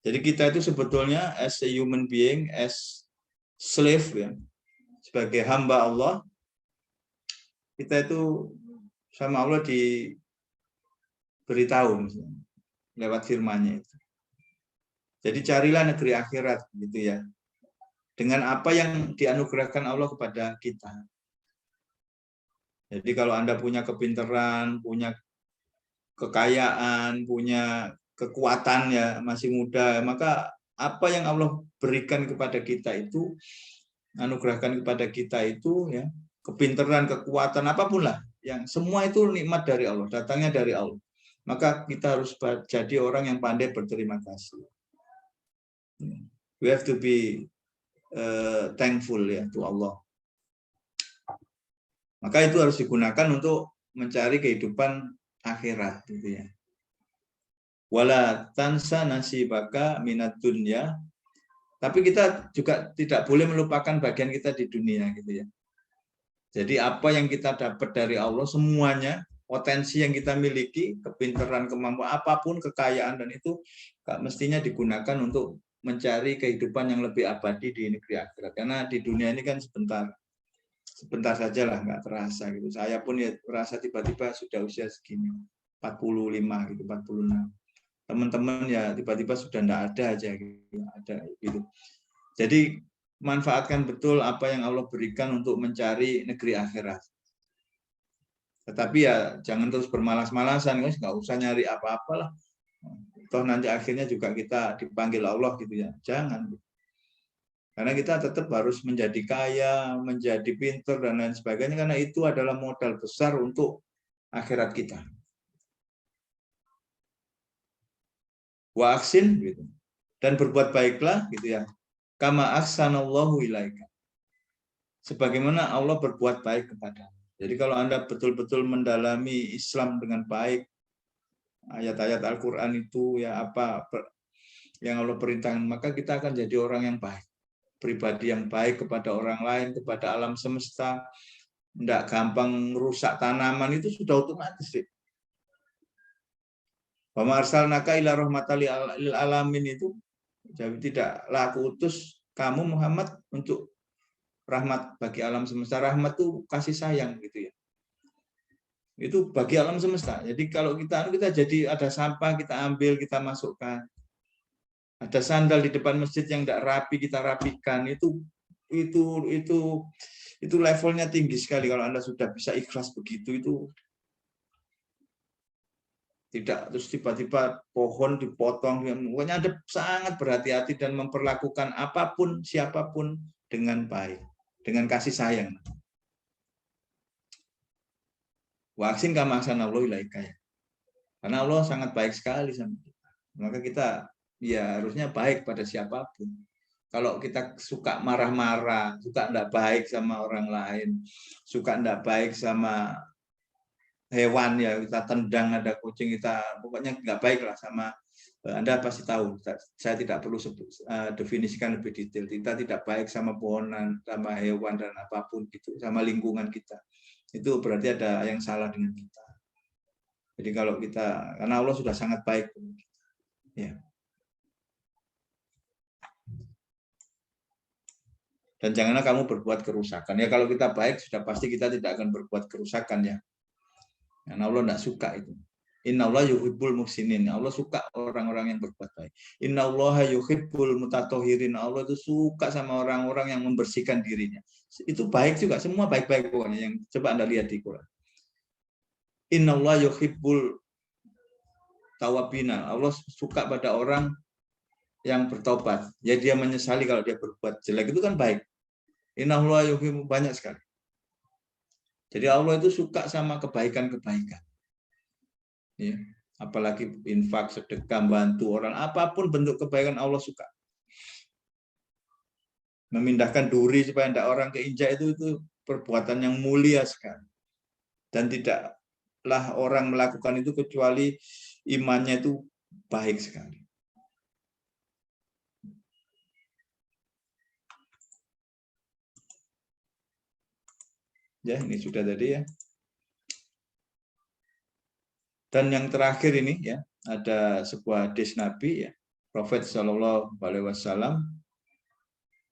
Jadi kita itu sebetulnya as a human being, as slave, ya, sebagai hamba Allah, kita itu sama Allah diberitahu lewat firman-Nya itu. Jadi carilah negeri akhirat, gitu ya. Dengan apa yang dianugerahkan Allah kepada kita. Jadi kalau Anda punya kepintaran, punya kekayaan, punya kekuatan, ya masih muda, maka apa yang Allah berikan kepada kita itu, anugerahkan kepada kita itu, ya, kepintaran, kekuatan, apapun lah, yang semua itu nikmat dari Allah, datangnya dari Allah. Maka kita harus jadi orang yang pandai berterima kasih. We have to be thankful, ya, to Allah. Maka itu harus digunakan untuk mencari kehidupan akhirat, gitu ya. Wala tansa nasibaka minad dunya. Tapi kita juga tidak boleh melupakan bagian kita di dunia, gitu ya. Jadi apa yang kita dapat dari Allah semuanya, potensi yang kita miliki, kepintaran, kemampuan, apapun, kekayaan, dan itu mestinya digunakan untuk mencari kehidupan yang lebih abadi di negeri akhirat. Karena di dunia ini kan sebentar saja lah, nggak terasa gitu. Saya pun ya merasa tiba-tiba sudah usia segini, 45 gitu, 46. Teman-teman ya tiba-tiba sudah nggak ada aja gitu, ada gitu. Jadi manfaatkan betul apa yang Allah berikan untuk mencari negeri akhirat. Tetapi ya jangan terus bermalas-malasan, guys, nggak usah nyari apa-apalah. Toh nanti akhirnya juga kita dipanggil Allah, gitu ya. Jangan. Karena kita tetap harus menjadi kaya, menjadi pintar, dan lain sebagainya, karena itu adalah modal besar untuk akhirat kita. Wa aksin, gitu. Dan berbuat baiklah, gitu ya. Kama ahsanallahu ilaika. Sebagaimana Allah berbuat baik kepada. Jadi kalau Anda betul-betul mendalami Islam dengan baik, ayat-ayat Al-Quran itu, ya apa yang Allah perintahkan, maka kita akan jadi orang yang baik. Pribadi yang baik kepada orang lain, kepada alam semesta, tidak gampang rusak tanaman, itu sudah otomatis. Wa ma arsalnaka ila rahmatal lil alamin itu, jadi tidaklah aku utus kamu Muhammad untuk rahmat bagi alam semesta. Rahmat itu kasih sayang, gitu ya. Itu bagi alam semesta. Jadi kalau kita jadi ada sampah, kita ambil, kita masukkan. Ada sandal di depan masjid yang tidak rapi, kita rapikan. Itu levelnya tinggi sekali. Kalau Anda sudah bisa ikhlas begitu, itu tidak terus tiba-tiba pohon dipotong. Pokoknya Anda sangat berhati-hati dan memperlakukan apapun, siapapun dengan baik, dengan kasih sayang. Waksin kama ahsanallahu ilaika, ya. Karena Allah sangat baik sekali sama kita. Maka kita ya harusnya baik pada siapapun. Kalau kita suka marah-marah, suka tidak baik sama orang lain, suka tidak baik sama hewan, ya kita tendang, ada kucing, kita pokoknya nggak baik lah sama. Anda pasti tahu, saya tidak perlu definisikan lebih detail. Kita tidak baik sama pohonan, sama hewan, dan apapun gitu, sama lingkungan kita. Itu berarti ada yang salah dengan kita. Jadi kalau kita, karena Allah sudah sangat baik, ya. Dan janganlah kamu berbuat kerusakan. Ya kalau kita baik, sudah pasti kita tidak akan berbuat kerusakan, ya. Karena Allah tidak suka itu. Innallaha yuhibbul muhsinin. Allah suka orang-orang yang berbuat baik. Innallaha yuhibbul mutatahhirin. Allah itu suka sama orang-orang yang membersihkan dirinya. Itu baik juga, semua baik-baik pokoknya yang coba Anda lihat di Quran. Innallaha yuhibbul tawabina. Allah suka pada orang yang bertobat. Ya dia menyesali kalau dia berbuat jelek, itu kan baik. Innallaha yuhibbu, banyak sekali. Jadi Allah itu suka sama kebaikan-kebaikan. Ya, apalagi infak, sedekah, bantu orang, apapun bentuk kebaikan Allah suka. Memindahkan duri supaya tidak orang keinjak itu perbuatan yang mulia sekali. Dan tidaklah orang melakukan itu kecuali imannya itu baik sekali. Ya, ini sudah tadi ya. Dan yang terakhir ini ya, ada sebuah hadis Nabi ya. Prophet Shallallahu Alaihi Wasallam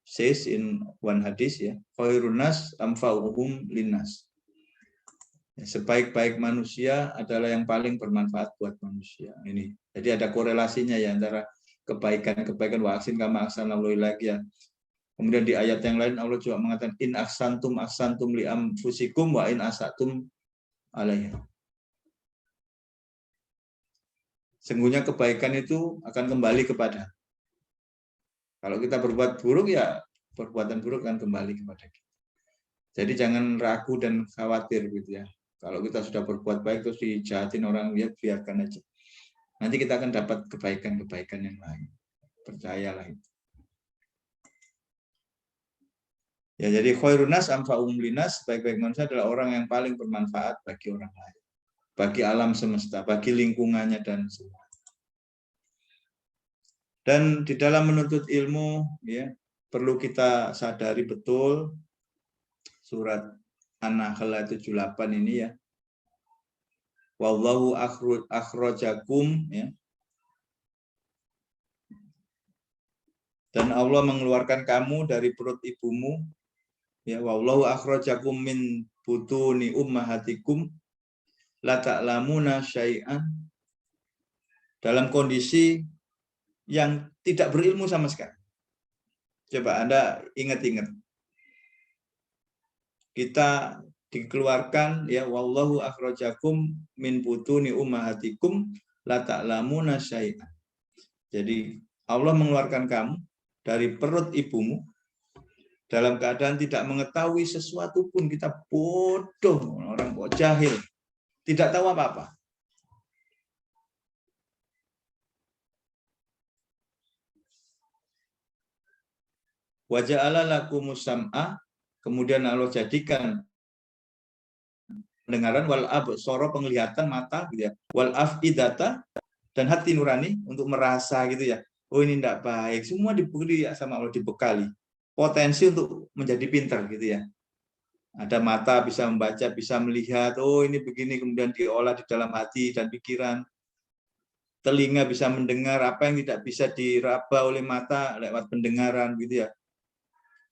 says in one hadis ya, khairun nas anfa'uhum linnas. Ya, sebaik-baik manusia adalah yang paling bermanfaat buat manusia. Ini. Jadi ada korelasinya ya antara kebaikan-kebaikan wa'asin kama ahsanallahu ilaik ya. Kemudian di ayat yang lain Allah juga mengatakan in ahsantum li anfusikum wa in asatum alaiha. Sungguhnya kebaikan itu akan kembali kepada. Kalau kita berbuat buruk ya perbuatan buruk akan kembali kepada kita. Jadi jangan ragu dan khawatir gitu ya. Kalau kita sudah berbuat baik terus dijahatin orang, ya biarkan aja. Nanti kita akan dapat kebaikan-kebaikan yang lain. Percayalah itu. Ya, jadi khairun nas anfa'uhum linnas, baik-baik manusia adalah orang yang paling bermanfaat bagi orang lain. Bagi alam semesta, bagi lingkungannya dan semua. Dan di dalam menuntut ilmu ya perlu kita sadari betul surat An-Nahl 78 ini ya. Wallahu akhrajakum ya. Dan Allah mengeluarkan kamu dari perut ibumu ya, wallahu akhrajakum min butuni ummahatikum la ta'lamuna syai'an, dalam kondisi yang tidak berilmu sama sekali. Coba Anda ingat-ingat. Kita dikeluarkan ya, wallahu akhrajakum min butuni ummahatikum la ta'lamuna syai'an. Jadi Allah mengeluarkan kamu dari perut ibumu dalam keadaan tidak mengetahui sesuatu pun. Kita bodoh, orang kok jahil, tidak tahu apa-apa. Wa ja'ala lakumus sam'a, kemudian Allah jadikan pendengaran, wal absara, penglihatan mata gitu ya, wal afidata, dan hati nurani untuk merasa gitu ya. Oh ini tidak baik, semua diberi ya sama Allah, dibekali potensi untuk menjadi pintar gitu ya. Ada mata bisa membaca, bisa melihat, oh ini begini, kemudian diolah di dalam hati dan pikiran. Telinga bisa mendengar apa yang tidak bisa diraba oleh mata lewat pendengaran gitu ya.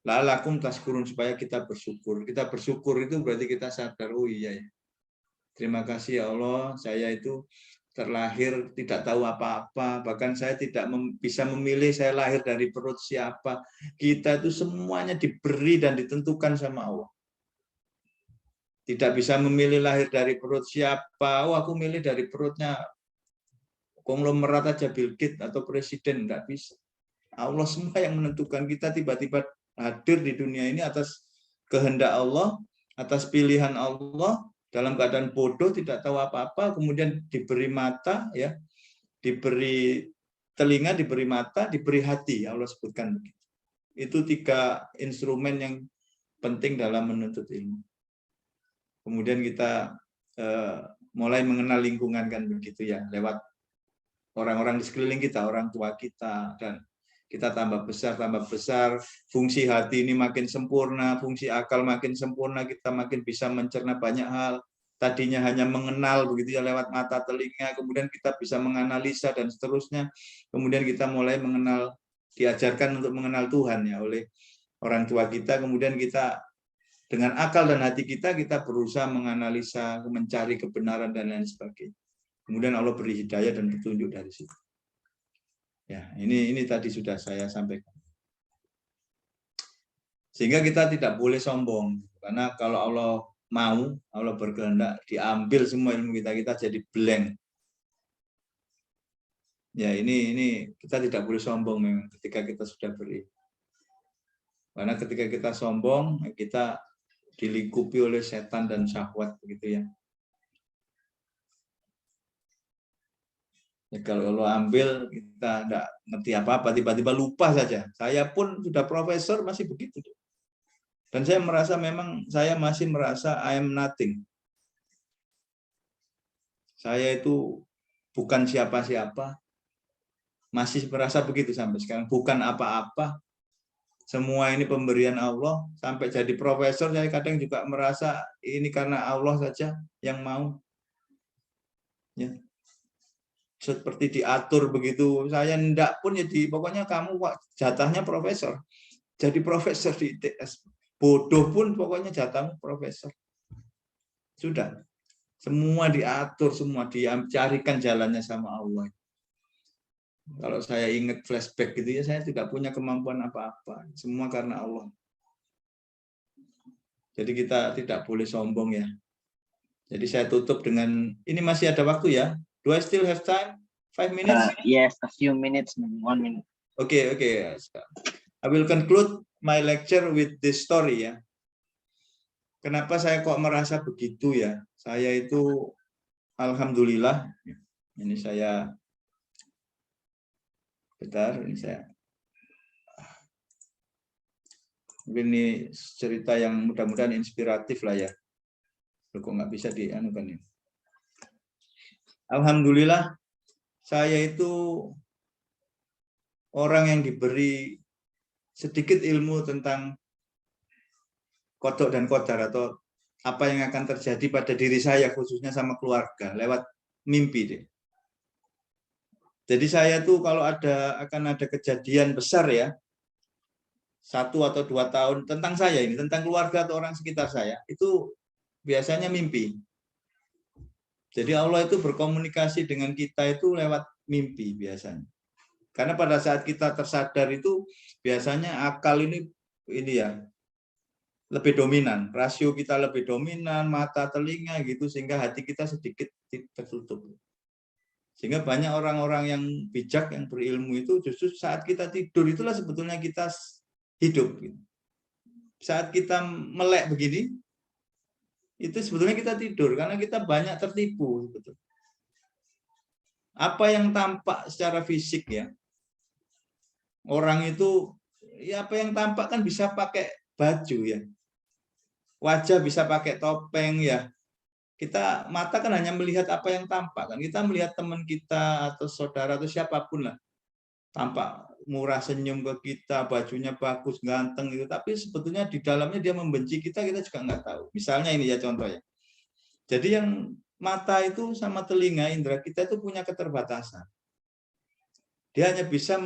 La'alakum tashkurun, supaya kita bersyukur. Kita bersyukur itu berarti kita sadar, oh iya ya. Terima kasih ya Allah, saya itu terlahir tidak tahu apa-apa, bahkan saya tidak bisa memilih saya lahir dari perut siapa. Kita itu semuanya diberi dan ditentukan sama Allah. Tidak bisa memilih lahir dari perut siapa. Oh, aku milih dari perutnya konglomerat aja, Bill Gates atau presiden, enggak bisa. Allah semua yang menentukan. Kita tiba-tiba hadir di dunia ini atas kehendak Allah, atas pilihan Allah, dalam keadaan bodoh, tidak tahu apa-apa, kemudian diberi mata, ya, diberi telinga, diberi mata, diberi hati. Allah sebutkan begitu. Itu 3 instrumen yang penting dalam menuntut ilmu. Kemudian kita mulai mengenal lingkungan kan begitu ya, lewat orang-orang di sekeliling kita, orang tua kita, dan kita tambah besar, fungsi hati ini makin sempurna, fungsi akal makin sempurna, kita makin bisa mencerna banyak hal. Tadinya hanya mengenal begitu ya lewat mata, telinga, kemudian kita bisa menganalisa dan seterusnya. Kemudian kita mulai mengenal, diajarkan untuk mengenal Tuhan ya oleh orang tua kita. Kemudian kita dengan akal dan hati kita berusaha menganalisa, mencari kebenaran dan lain sebagainya. Kemudian Allah beri hidayah dan petunjuk dari situ. Ya, ini tadi sudah saya sampaikan. Sehingga kita tidak boleh sombong, karena kalau Allah mau, Allah berkehendak, diambil semua ilmu kita jadi blank. Ya, ini kita tidak boleh sombong memang ketika kita sudah beri. Karena ketika kita sombong, kita dilingkupi oleh setan dan syahwat begitu ya. Ya, kalau Allah ambil, kita tidak ngerti apa-apa, tiba-tiba lupa saja. Saya pun sudah profesor masih begitu. Dan saya merasa memang saya masih merasa I am nothing. Saya itu bukan siapa-siapa. Masih merasa begitu sampai sekarang. Bukan apa-apa. Semua ini pemberian Allah. Sampai jadi profesor, saya kadang juga merasa ini karena Allah saja yang mau. Ya. Seperti diatur begitu. Saya enggak pun jadi, pokoknya kamu jatahnya profesor. Jadi profesor di ITS. Bodoh pun pokoknya jatahmu profesor. Sudah. Semua diatur, semua dicarikan jalannya sama Allah. Kalau saya ingat flashback gitu ya, saya tidak punya kemampuan apa-apa. Semua karena Allah. Jadi kita tidak boleh sombong ya. Jadi saya tutup dengan, ini masih ada waktu ya. Do I still have time? 5 minutes? Yes, a few minutes, 1 minute. Okay. I will conclude my lecture with this story ya. Kenapa saya kok merasa begitu ya? Saya itu alhamdulillah, ini saya bentar, ini saya mungkin ini cerita yang mudah-mudahan inspiratif lah ya. Loh, kok nggak bisa dianukan ya? Alhamdulillah, saya itu orang yang diberi sedikit ilmu tentang kodok dan kodar atau apa yang akan terjadi pada diri saya khususnya sama keluarga lewat mimpi deh. Jadi saya tuh kalau akan ada kejadian besar ya, 1 atau 2 tahun tentang saya ini, tentang keluarga atau orang sekitar saya, itu biasanya mimpi. Jadi Allah itu berkomunikasi dengan kita itu lewat mimpi biasanya. Karena pada saat kita tersadar itu biasanya akal ini ya lebih dominan, rasio kita lebih dominan, mata, telinga gitu, sehingga hati kita sedikit tertutup. Sehingga banyak orang-orang yang bijak, yang berilmu itu justru saat kita tidur itulah sebetulnya kita hidup. Saat kita melek begini, itu sebetulnya kita tidur, karena kita banyak tertipu. Apa yang tampak secara fisik ya, orang itu, ya apa yang tampak kan bisa pakai baju ya, wajah bisa pakai topeng ya. Kita mata kan hanya melihat apa yang tampak kan. Kita melihat teman kita atau saudara atau siapapun lah, tampak murah, senyum ke kita, bajunya bagus, ganteng gitu. Tapi sebetulnya di dalamnya dia membenci kita juga nggak tahu. Misalnya ini ya contohnya. Jadi yang mata itu sama telinga, indera kita itu punya keterbatasan. Dia hanya bisa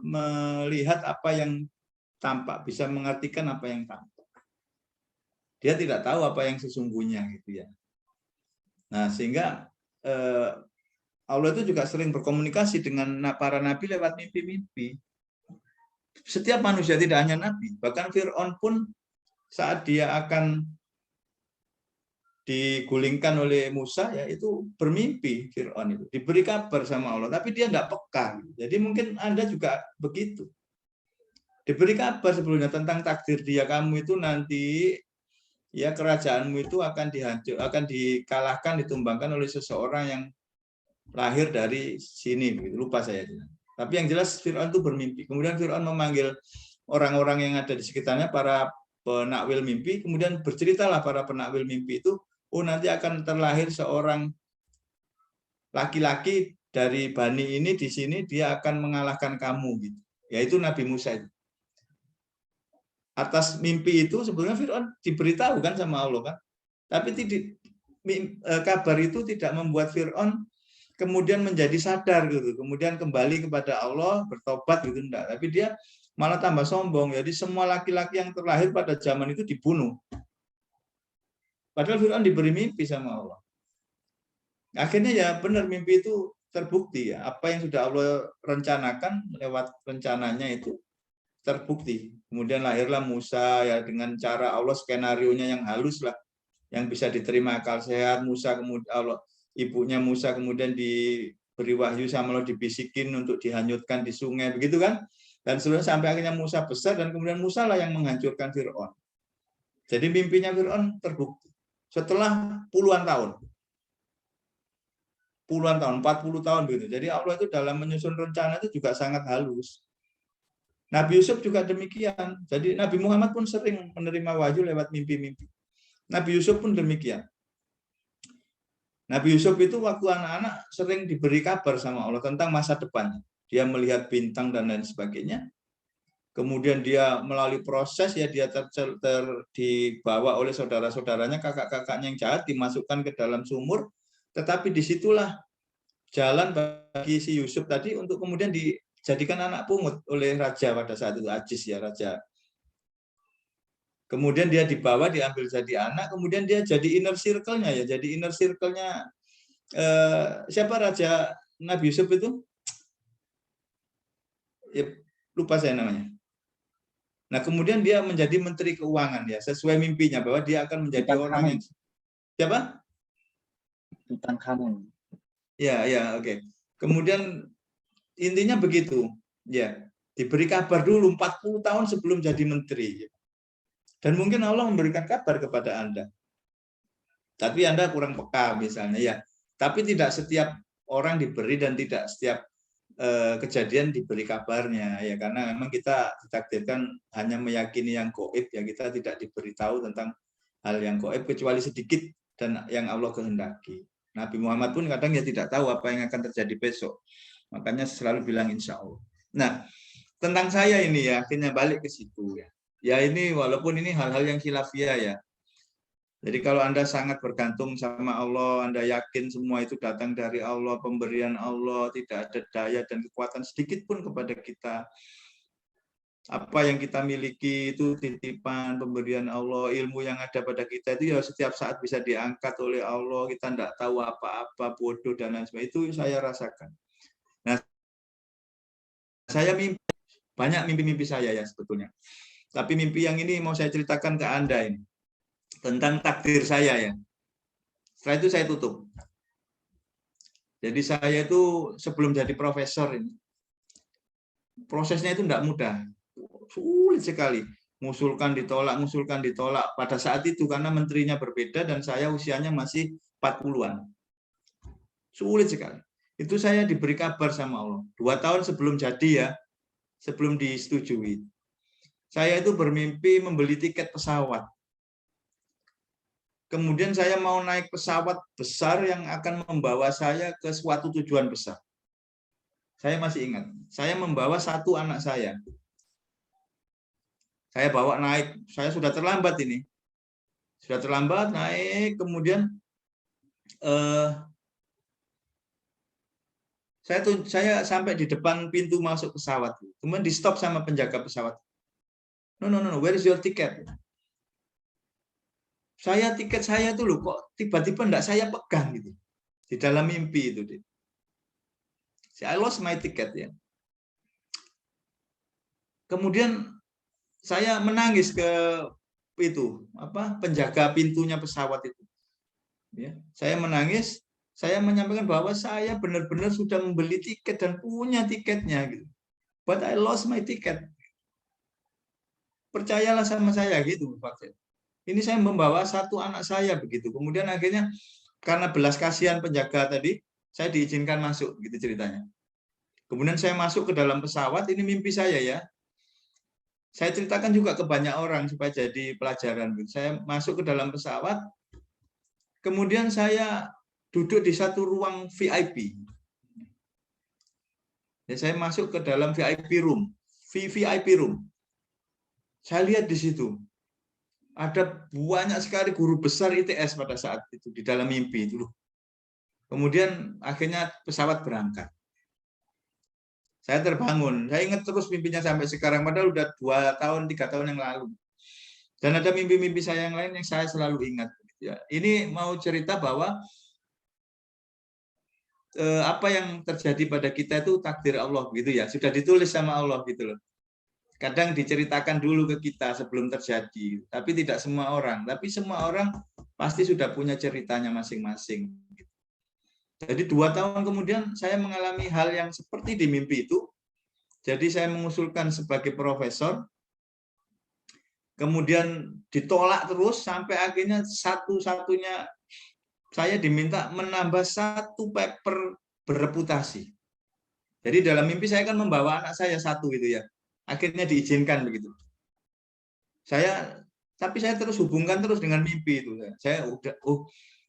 melihat apa yang tampak, bisa mengartikan apa yang tampak. Dia tidak tahu apa yang sesungguhnya gitu ya. Nah, sehingga Allah itu juga sering berkomunikasi dengan para nabi lewat mimpi-mimpi. Setiap manusia, tidak hanya nabi, bahkan Fir'aun pun saat dia akan digulingkan oleh Musa ya itu bermimpi. Fir'aun itu diberi kabar sama Allah, tapi dia nggak peka. Jadi mungkin Anda juga begitu. Diberi kabar sebelumnya tentang takdir dia, kamu itu nanti ya kerajaanmu itu akan dikalahkan, ditumbangkan oleh seseorang yang lahir dari sini, lupa saya. Tapi yang jelas Fir'aun itu bermimpi. Kemudian Fir'aun memanggil orang-orang yang ada di sekitarnya, para penakwil mimpi. Kemudian berceritalah para penakwil mimpi itu, oh nanti akan terlahir seorang laki-laki dari Bani ini di sini, dia akan mengalahkan kamu gitu. Yaitu Nabi Musa itu. Atas mimpi itu sebetulnya Fir'aun diberitahu kan sama Allah kan. Tapi kabar itu tidak membuat Fir'aun kemudian menjadi sadar gitu. Kemudian kembali kepada Allah, bertobat gitu enggak. Tapi dia malah tambah sombong. Jadi semua laki-laki yang terlahir pada zaman itu dibunuh. Padahal Fir'aun diberi mimpi sama Allah. Akhirnya ya benar, mimpi itu terbukti ya. Apa yang sudah Allah rencanakan lewat rencananya itu terbukti. Kemudian lahirlah Musa ya dengan cara Allah, skenarionya yang halus lah, yang bisa diterima akal sehat. Musa kemudian Allah, ibunya Musa kemudian diberi wahyu sama Allah, dibisikin untuk dihanyutkan di sungai, begitu kan? Dan sebenarnya sampai akhirnya Musa besar dan kemudian Musa lah yang menghancurkan Fir'aun. Jadi mimpinya Fir'aun terbukti setelah puluhan tahun. 40 tahun begitu. Jadi Allah itu dalam menyusun rencana itu juga sangat halus. Nabi Yusuf juga demikian. Jadi Nabi Muhammad pun sering menerima wahyu lewat mimpi-mimpi. Nabi Yusuf pun demikian. Nabi Yusuf itu waktu anak-anak sering diberi kabar sama Allah tentang masa depannya. Dia melihat bintang dan lain sebagainya. Kemudian dia melalui proses ya, dia dibawa oleh saudara-saudaranya, kakak-kakaknya yang jahat, dimasukkan ke dalam sumur. Tetapi disitulah jalan bagi si Yusuf tadi untuk kemudian dijadikan anak pungut oleh raja pada saat itu, Aziz ya, raja. Kemudian dia dibawa, diambil jadi anak, kemudian dia jadi inner circle-nya ya, jadi inner circle-nya siapa raja Nabi Yusuf itu? Ya, lupa saya namanya. Nah, kemudian dia menjadi menteri keuangan ya, sesuai mimpinya bahwa dia akan menjadi orang yang siapa? Tutankhamun. Ya, ya, oke. Kemudian intinya begitu. Ya, diberi kabar dulu 40 tahun sebelum jadi menteri. Dan mungkin Allah memberikan kabar kepada Anda. Tapi Anda kurang peka misalnya ya. Tapi tidak setiap orang diberi dan tidak setiap kejadian diberi kabarnya ya, karena memang kita ditakdirkan hanya meyakini yang gaib ya, kita tidak diberitahu tentang hal yang gaib kecuali sedikit dan yang Allah kehendaki. Nabi Muhammad pun kadang ya tidak tahu apa yang akan terjadi besok, makanya selalu bilang insya Allah. Nah, tentang saya ini ya, akhirnya balik ke situ ya. Ya ini walaupun ini hal-hal yang khilafiyah ya. Jadi kalau Anda sangat bergantung sama Allah, Anda yakin semua itu datang dari Allah, pemberian Allah, tidak ada daya dan kekuatan sedikit pun kepada kita. Apa yang kita miliki itu titipan pemberian Allah, ilmu yang ada pada kita itu ya setiap saat bisa diangkat oleh Allah, kita tidak tahu apa-apa, bodoh dan lain sebagainya, itu saya rasakan. Nah, saya banyak mimpi-mimpi saya ya sebetulnya. Tapi mimpi yang ini mau saya ceritakan ke Anda ini. Tentang takdir saya ya. Setelah itu saya tutup. Jadi saya itu sebelum jadi profesor ini, prosesnya itu tidak mudah. Sulit sekali. Ngusulkan ditolak pada saat itu karena menterinya berbeda dan saya usianya masih 40-an. Sulit sekali. Itu saya diberi kabar sama Allah. 2 tahun sebelum jadi ya, sebelum disetujui. Saya itu bermimpi membeli tiket pesawat. Kemudian saya mau naik pesawat besar yang akan membawa saya ke suatu tujuan besar. Saya masih ingat, saya membawa 1 anak saya. Saya bawa naik, saya sudah terlambat ini. Sudah terlambat naik, kemudian saya sampai di depan pintu masuk pesawat. Kemudian di stop sama penjaga pesawat. No, where is your ticket? Tiket saya tuh loh, kok tiba-tiba enggak saya pegang gitu. Di dalam mimpi itu. I lost my ticket ya. Kemudian saya menangis ke itu, penjaga pintunya pesawat itu. Ya, saya menangis, saya menyampaikan bahwa saya benar-benar sudah membeli tiket dan punya tiketnya gitu. But I lost my ticket. Percayalah sama saya gitu, Pak. Ini saya membawa 1 anak saya begitu. Kemudian akhirnya karena belas kasihan penjaga tadi, saya diizinkan masuk gitu ceritanya. Kemudian saya masuk ke dalam pesawat, ini mimpi saya ya. Saya ceritakan juga ke banyak orang supaya jadi pelajaran. Saya masuk ke dalam pesawat, kemudian saya duduk di satu ruang VIP. Ya, saya masuk ke dalam VIP room, VIP room. Saya lihat di situ ada banyak sekali guru besar ITS pada saat itu di dalam mimpi itu. Kemudian akhirnya pesawat berangkat. Saya terbangun, saya ingat terus mimpinya sampai sekarang, padahal udah 2 tahun, 3 tahun yang lalu. Dan ada mimpi-mimpi saya yang lain yang saya selalu ingat. Ya, ini mau cerita bahwa apa yang terjadi pada kita itu takdir Allah gitu ya, sudah ditulis sama Allah gitu loh. Kadang diceritakan dulu ke kita sebelum terjadi, tapi tidak semua orang. Tapi semua orang pasti sudah punya ceritanya masing-masing. Jadi 2 tahun kemudian saya mengalami hal yang seperti di mimpi itu. Jadi saya mengusulkan sebagai profesor, kemudian ditolak terus sampai akhirnya satu-satunya saya diminta menambah 1 paper bereputasi. Jadi dalam mimpi saya kan membawa anak saya 1 gitu ya. Akhirnya diizinkan begitu. Tapi saya terus hubungkan terus dengan mimpi itu. Saya udah,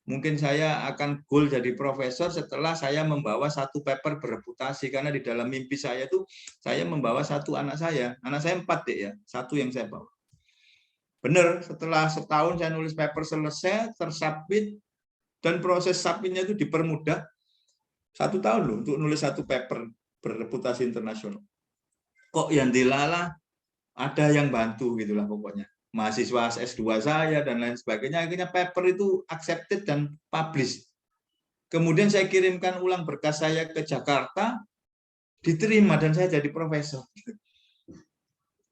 mungkin saya akan goal jadi profesor setelah saya membawa 1 paper bereputasi, karena di dalam mimpi saya itu saya membawa 1 anak saya 4 deh ya, 1 yang saya bawa. Benar, setelah setahun saya nulis paper selesai, tersubmit, dan proses submitnya itu dipermudah. 1 tahun loh untuk nulis 1 paper bereputasi internasional. Kok yang dilala ada yang bantu gitulah pokoknya. Mahasiswa S2 saya dan lain sebagainya, akhirnya paper itu accepted dan publish. Kemudian saya kirimkan ulang berkas saya ke Jakarta, diterima dan saya jadi profesor.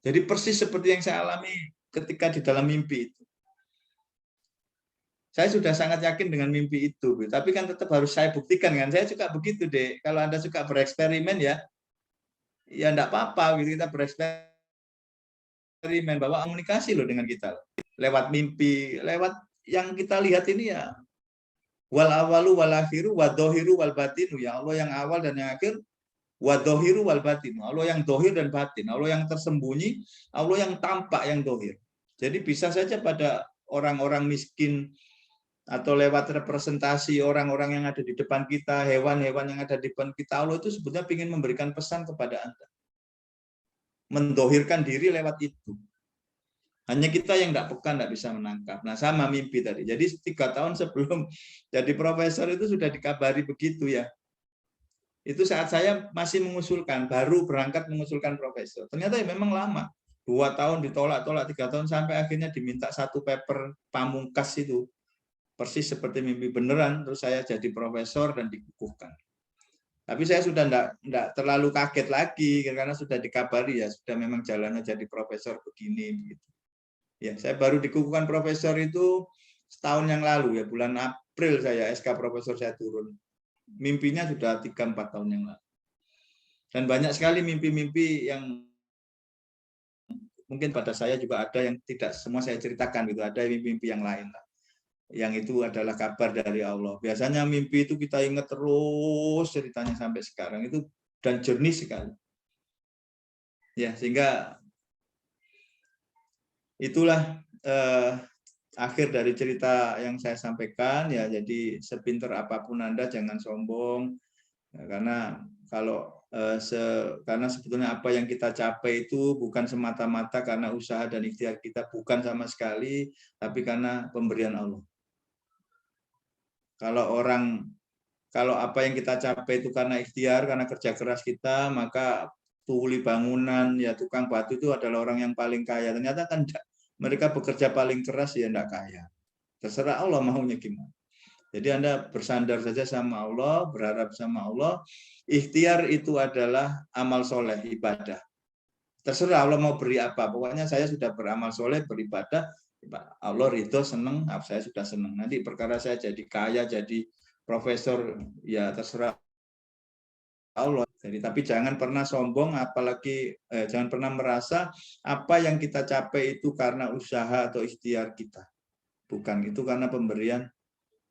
Jadi persis seperti yang saya alami ketika di dalam mimpi itu. Saya sudah sangat yakin dengan mimpi itu, tapi kan tetap harus saya buktikan kan. Saya suka begitu deh. Kalau Anda suka bereksperimen ya enggak apa-apa gitu, kita bereksperimen, bahwa komunikasi loh dengan kita lewat mimpi, lewat yang kita lihat ini ya. Wal awalu wal akhiru wa dhohiru wal batinu, ya Allah yang awal dan yang akhir, wa dhohiru wal batinu, Allah yang dohir dan batin, Allah yang tersembunyi, Allah yang tampak yang dohir. Jadi bisa saja pada orang-orang miskin atau lewat representasi orang-orang yang ada di depan kita, hewan-hewan yang ada di depan kita, Allah itu sebetulnya ingin memberikan pesan kepada Anda. Mendohirkan diri lewat itu. Hanya kita yang tidak peka, tidak bisa menangkap. Nah, sama mimpi tadi. Jadi 3 tahun sebelum jadi profesor itu sudah dikabari begitu ya. Itu saat saya masih mengusulkan, baru berangkat mengusulkan profesor. Ternyata ya memang lama. 2 tahun ditolak-tolak, 3 tahun sampai akhirnya diminta 1 paper pamungkas itu. Persis seperti mimpi beneran, terus saya jadi profesor dan dikukuhkan. Tapi saya sudah enggak terlalu kaget lagi, karena sudah dikabari ya, sudah memang jalannya jadi profesor begini. Gitu. Ya, saya baru dikukuhkan profesor itu setahun yang lalu ya, bulan April saya SK profesor saya turun. Mimpinya sudah 3-4 tahun yang lalu. Dan banyak sekali mimpi-mimpi yang mungkin pada saya juga ada yang tidak semua saya ceritakan gitu, ada mimpi-mimpi yang lain lah. Yang itu adalah kabar dari Allah. Biasanya mimpi itu kita ingat terus ceritanya sampai sekarang itu, dan jernih sekali. Ya, sehingga itulah akhir dari cerita yang saya sampaikan ya. Jadi sepinter apapun Anda jangan sombong, ya, karena karena sebetulnya apa yang kita capai itu bukan semata-mata karena usaha dan ikhtiar kita, bukan sama sekali, tapi karena pemberian Allah. Kalau apa yang kita capai itu karena ikhtiar, karena kerja keras kita, maka tuli bangunan, ya tukang batu itu adalah orang yang paling kaya. Ternyata kan mereka bekerja paling keras ya enggak kaya. Terserah Allah maunya gimana. Jadi Anda bersandar saja sama Allah, berharap sama Allah. Ikhtiar itu adalah amal soleh, ibadah. Terserah Allah mau beri apa. Pokoknya saya sudah beramal soleh, beribadah. Allah ridho, senang, saya sudah senang. Nanti perkara saya jadi kaya, jadi profesor, ya terserah Allah. Jadi, tapi jangan pernah sombong, apalagi jangan pernah merasa apa yang kita capai itu karena usaha atau ikhtiar kita. Bukan, itu karena pemberian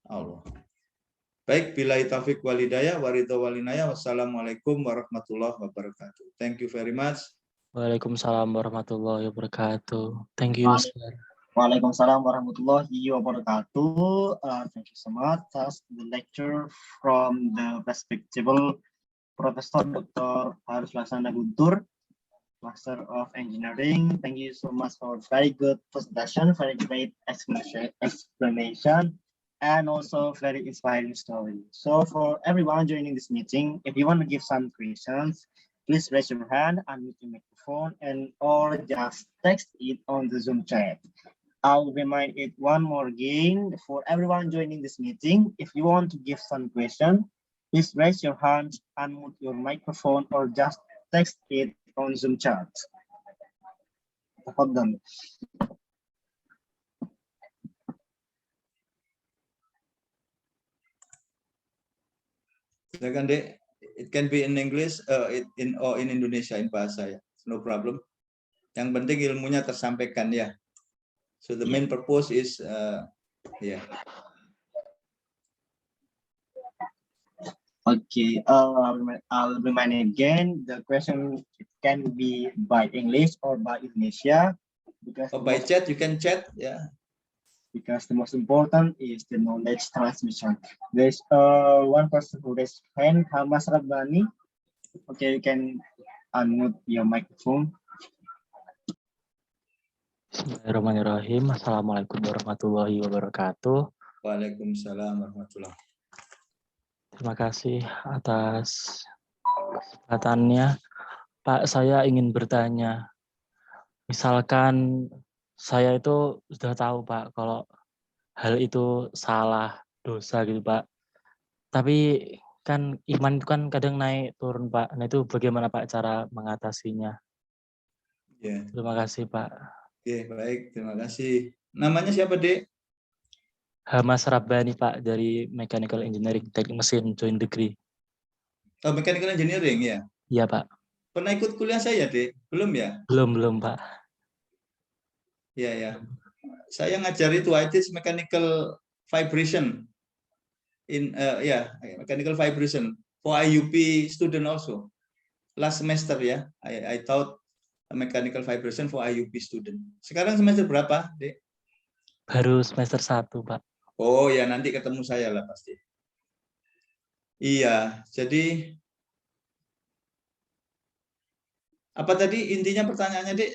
Allah. Baik, billahi taufiq wal hidayah, waridho walinayah, wassalamualaikum warahmatullahi wabarakatuh. Thank you very much. Waalaikumsalam warahmatullahi wabarakatuh. Thank you, Ustaz. Waalaikumsalam warahmatullahi wabarakatuh. Thank you so much. That's the lecture from the respectable Professor Dr. Harus Laksana Guntur, Master of Engineering. Thank you so much for very good presentation, very great explanation, and also very inspiring story. So for everyone joining this meeting, if you want to give some questions, please raise your hand, unmute your microphone, or just text it on the Zoom chat. I'll remind it one more again for everyone joining this meeting. If you want to give some question, Please raise your hand, unmute your microphone, or just text it on Zoom chat. تفضل. Silakan Dek. It can be in English, in Indonesia, in bahasa ya, no problem. Yang penting ilmunya tersampaikan ya. So the main purpose is yeah. Okay, I'll remind again. The question can be by English or by Indonesia, because Oh, by chat you can chat ya. Because the most important is the knowledge transmission. There's one person who raised hand, Hamas Rabbani. Okay, you can unmute your microphone. Bismillahirrahmanirrahim. Assalamualaikum warahmatullahi wabarakatuh. Waalaikumsalam warahmatullahi. Terima kasih atas kesempatannya. Pak, saya ingin bertanya. Misalkan saya itu sudah tahu, Pak, kalau hal itu salah, dosa gitu, Pak. Tapi kan iman itu kan kadang naik turun, Pak. Nah itu bagaimana, Pak, cara mengatasinya? Ya. Terima kasih, Pak. Oke, baik, terima kasih. Namanya siapa, Dek? Hamas Rabbani, Pak, dari Mechanical Engineering, Teknik Mesin, Joint Degree. Oh, Mechanical Engineering ya? Iya, Pak. Pernah ikut kuliah saya, Dek? Belum ya? Belum, Pak. Iya, ya. Saya ngajar itu, I teach mechanical vibration in mechanical vibration for IUP student also. Last semester ya, I taught mechanical vibration for IUP student. Sekarang semester berapa, Dek? Baru semester 1, Pak. Oh ya, nanti ketemu saya lah pasti. Iya, jadi apa tadi intinya pertanyaannya, Dek?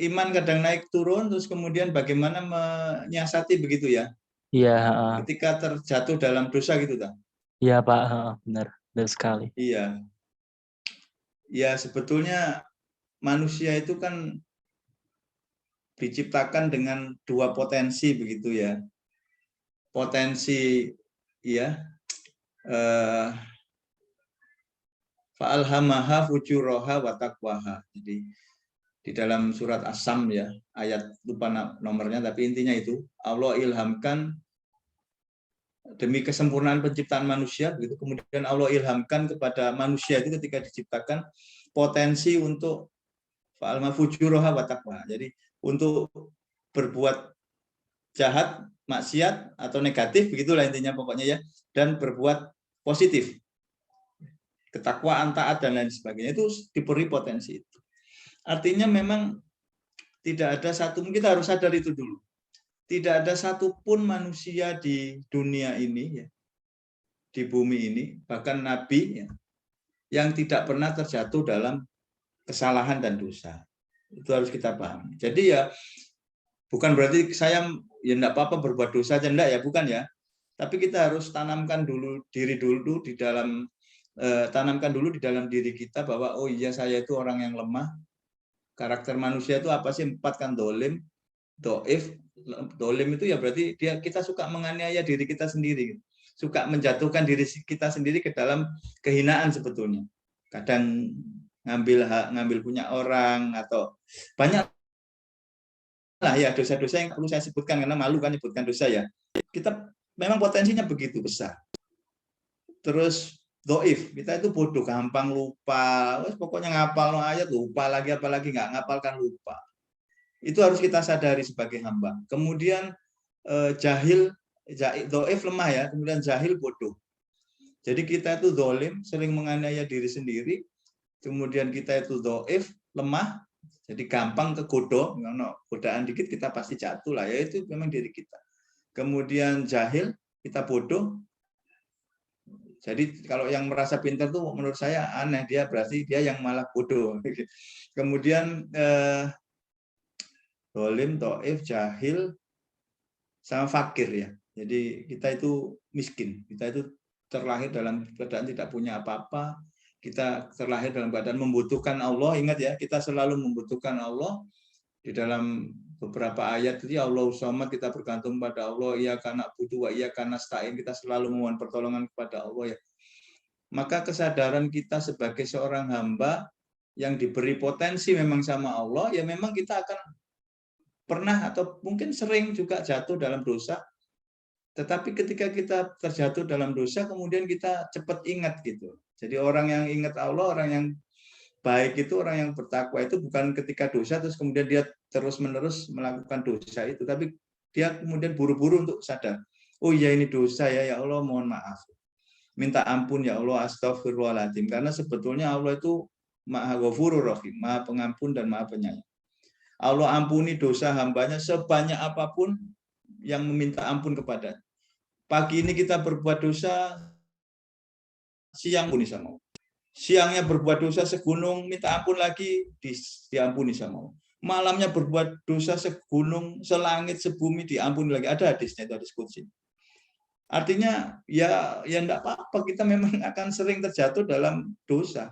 Iman kadang naik turun, terus kemudian bagaimana menyiasati begitu ya? Iya, Ketika terjatuh dalam dosa gitu, tak? Iya, Pak, benar sekali. Iya. Ya, sebetulnya manusia itu kan diciptakan dengan dua potensi begitu ya. Potensi ya fa'alhamaha fujuraha wa taqwaha. Jadi di dalam surat As-Sam ya, ayat lupa nomornya tapi intinya itu Allah ilhamkan demi kesempurnaan penciptaan manusia begitu. Kemudian Allah ilhamkan kepada manusia itu ketika diciptakan potensi untuk fa'alma fujuraha wa taqwa. Jadi untuk berbuat jahat, maksiat atau negatif begitulah intinya pokoknya ya, dan berbuat positif. Ketakwaan, taat dan lain sebagainya itu diberi potensi itu. Artinya memang tidak ada satu, kita harus sadar itu dulu. Tidak ada satupun manusia di dunia ini ya, di bumi ini, bahkan nabi ya, yang tidak pernah terjatuh dalam kesalahan dan dosa. Itu harus kita pahami. Jadi ya bukan berarti saya ya enggak apa-apa berbuat dosa aja, enggak ya, bukan ya. Tapi kita harus tanamkan dulu diri dulu di dalam tanamkan dulu di dalam diri kita bahwa oh iya saya itu orang yang lemah. Karakter manusia itu apa sih? 4 kan, dolim, doif. Dolim itu ya berarti kita suka menganiaya diri kita sendiri. Suka menjatuhkan diri kita sendiri ke dalam kehinaan sebetulnya. Kadang ngambil hak, ngambil punya orang, atau banyak lah ya dosa-dosa yang perlu saya sebutkan karena malu kan nyebutkan dosa ya. Kita memang potensinya begitu besar. Terus doif, kita itu bodoh, gampang lupa. Pokoknya ngapal ayat lupa lagi, apalagi nggak ngapalkan lupa. Itu harus kita sadari sebagai hamba. Kemudian jahil, doif lemah ya. Kemudian jahil bodoh. Jadi kita itu dolim, sering menganiaya diri sendiri. Kemudian kita itu doif, lemah. Jadi gampang kegodok, godaan dikit kita pasti jatuh lah. Ya itu memang diri kita. Kemudian jahil, kita bodoh. Jadi kalau yang merasa pintar tuh menurut saya aneh, dia berarti dia yang malah bodoh. Kemudian dolim, doif, jahil, sama fakir ya. Jadi kita itu miskin, kita itu terlahir dalam keadaan tidak punya apa-apa, kita terlahir dalam keadaan membutuhkan Allah. Ingat ya, kita selalu membutuhkan Allah. Di dalam beberapa ayat itu ya Allah Samad, kita bergantung pada Allah, iya karena butuh, iya karena stain, kita selalu memohon pertolongan kepada Allah ya. maka kesadaran kita sebagai seorang hamba yang diberi potensi memang sama Allah, ya memang kita akan pernah atau mungkin sering juga jatuh dalam dosa. Tetapi ketika kita terjatuh dalam dosa, kemudian kita cepat ingat gitu. Jadi orang yang ingat Allah, orang yang baik itu, orang yang bertakwa itu bukan ketika dosa terus kemudian dia terus-menerus melakukan dosa itu, tapi dia kemudian buru-buru untuk sadar. Oh iya ini dosa ya Allah, mohon maaf. Minta ampun ya Allah, astagfirullahaladzim. Karena sebetulnya Allah itu Maha Ghafurur Rahim, Maha Pengampun dan Maha Penyayang. Allah ampuni dosa hambanya sebanyak apapun yang meminta ampun kepadanya. Pagi ini kita berbuat dosa, siang ampuni sama Allah. Siangnya berbuat dosa segunung, minta ampun lagi, diampuni sama Allah. Malamnya berbuat dosa segunung, selangit, sebumi, diampuni lagi. Ada hadisnya, itu hadis qudsi. Artinya ya enggak apa-apa, kita memang akan sering terjatuh dalam dosa,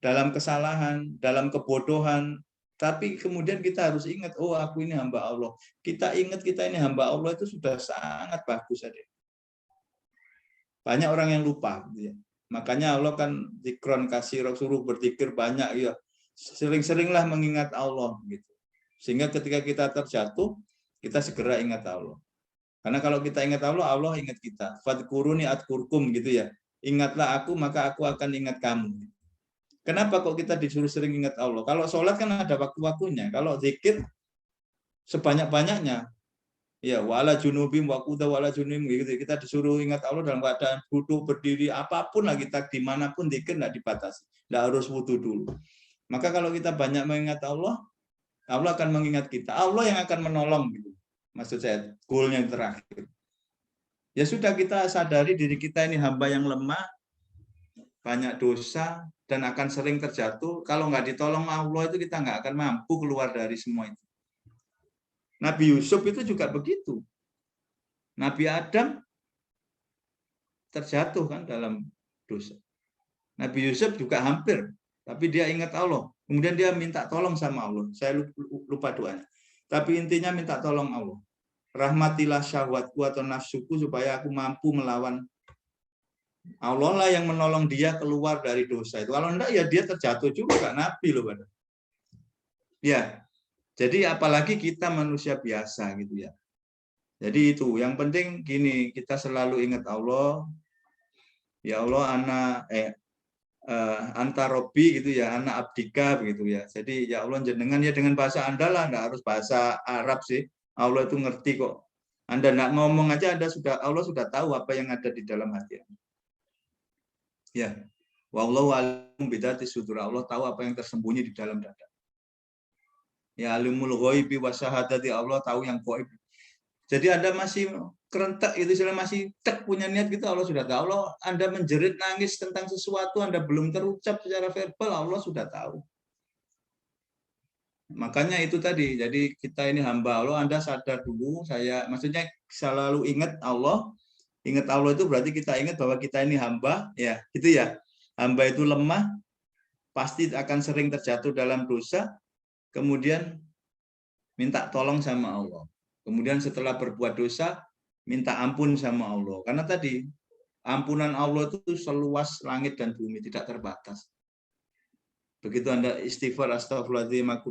dalam kesalahan, dalam kebodohan. Tapi kemudian kita harus ingat, oh aku ini hamba Allah. Kita ingat kita ini hamba Allah itu sudah sangat bagus saja. Banyak orang yang lupa. Ya. Makanya Allah kan zikron, kasih suruh berzikir banyak. Ya. Sering-seringlah mengingat Allah. Gitu. Sehingga ketika kita terjatuh, kita segera ingat Allah. Karena kalau kita ingat Allah, Allah ingat kita. Fadkuruni adkurkum gitu ya. Ingatlah aku, maka aku akan ingat kamu. Kenapa kok kita disuruh sering ingat Allah? Kalau sholat kan ada waktu-waktunya. Kalau zikir sebanyak-banyaknya. Ya, wala junubim waquda wala junubim gitu. Kita disuruh ingat Allah dalam keadaan duduk, berdiri, apapun lah kita dimanapun zikir tidak dibatasi. Tidak harus wudu dulu. Maka kalau kita banyak mengingat Allah, Allah akan mengingat kita. Allah yang akan menolong gitu. Maksud saya, goalnya yang terakhir. Ya sudah, kita sadari diri kita ini hamba yang lemah, banyak dosa, dan akan sering terjatuh. Kalau nggak ditolong Allah itu kita nggak akan mampu keluar dari semua itu. Nabi Yusuf itu juga begitu. Nabi Adam terjatuh kan dalam dosa. Nabi Yusuf juga hampir, tapi dia ingat Allah. Kemudian dia minta tolong sama Allah. Saya lupa doanya. Tapi intinya minta tolong Allah. Rahmatilah syahwatku atau nafsuku supaya aku mampu melawan. Allah lah yang menolong dia keluar dari dosa itu. Kalau enggak ya dia terjatuh juga, Kak Nabi loh. Ya, jadi apalagi kita manusia biasa gitu ya. Jadi itu yang penting gini, kita selalu ingat Allah. Ya Allah, anta Robbi gitu ya, anak abdika begitu ya. Jadi ya Allah jenengan ya dengan bahasa Anda lah, enggak harus bahasa Arab sih. Allah itu ngerti kok. Anda enggak ngomong aja Allah sudah tahu apa yang ada di dalam hati Anda. Ya. Wallahu a'lam bidati sudur. Allah tahu apa yang tersembunyi di dalam dada. Ya alimul ghaibi wa syahadati, Allah tahu yang gaib. Jadi Anda masih kerentak itu, masih tek punya niat gitu, Allah sudah tahu. Allah, Anda menjerit nangis tentang sesuatu, Anda belum terucap secara verbal, Allah sudah tahu. Makanya itu tadi, jadi kita ini hamba Allah, Anda sadar dulu, maksudnya selalu ingat Allah. Ingat Allah itu berarti kita ingat bahwa kita ini hamba, ya, gitu ya. Hamba itu lemah, pasti akan sering terjatuh dalam dosa, kemudian minta tolong sama Allah. Kemudian setelah berbuat dosa, minta ampun sama Allah. Karena tadi, ampunan Allah itu seluas langit dan bumi, tidak terbatas. Begitu Anda istighfar, astagfirullahaladzim, aku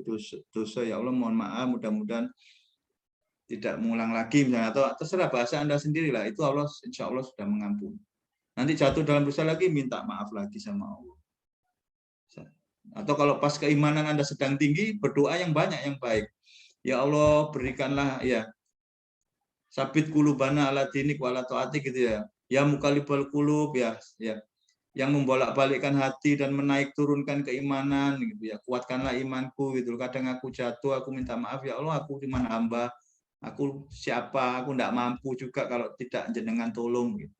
dosa, ya Allah mohon maaf, mudah-mudahan tidak mengulang lagi misalnya, atau terserah bahasa Anda sendirilah, itu Allah insya Allah sudah mengampuni. Nanti jatuh dalam dosa lagi, minta maaf lagi sama Allah. Atau kalau pas keimanan Anda sedang tinggi, berdoa yang banyak yang baik. Ya Allah berikanlah ya sabit qulubana ala dinik wa ala ta'atik gitu ya. Ya muqallibal qulub ya yang membolak-balikkan hati dan menaik turunkan keimanan gitu ya. Kuatkanlah imanku gitu. Kadang aku jatuh, aku minta maaf ya Allah, aku cuma hamba. Aku siapa? Aku tidak mampu juga kalau tidak jenengan tolong gitu.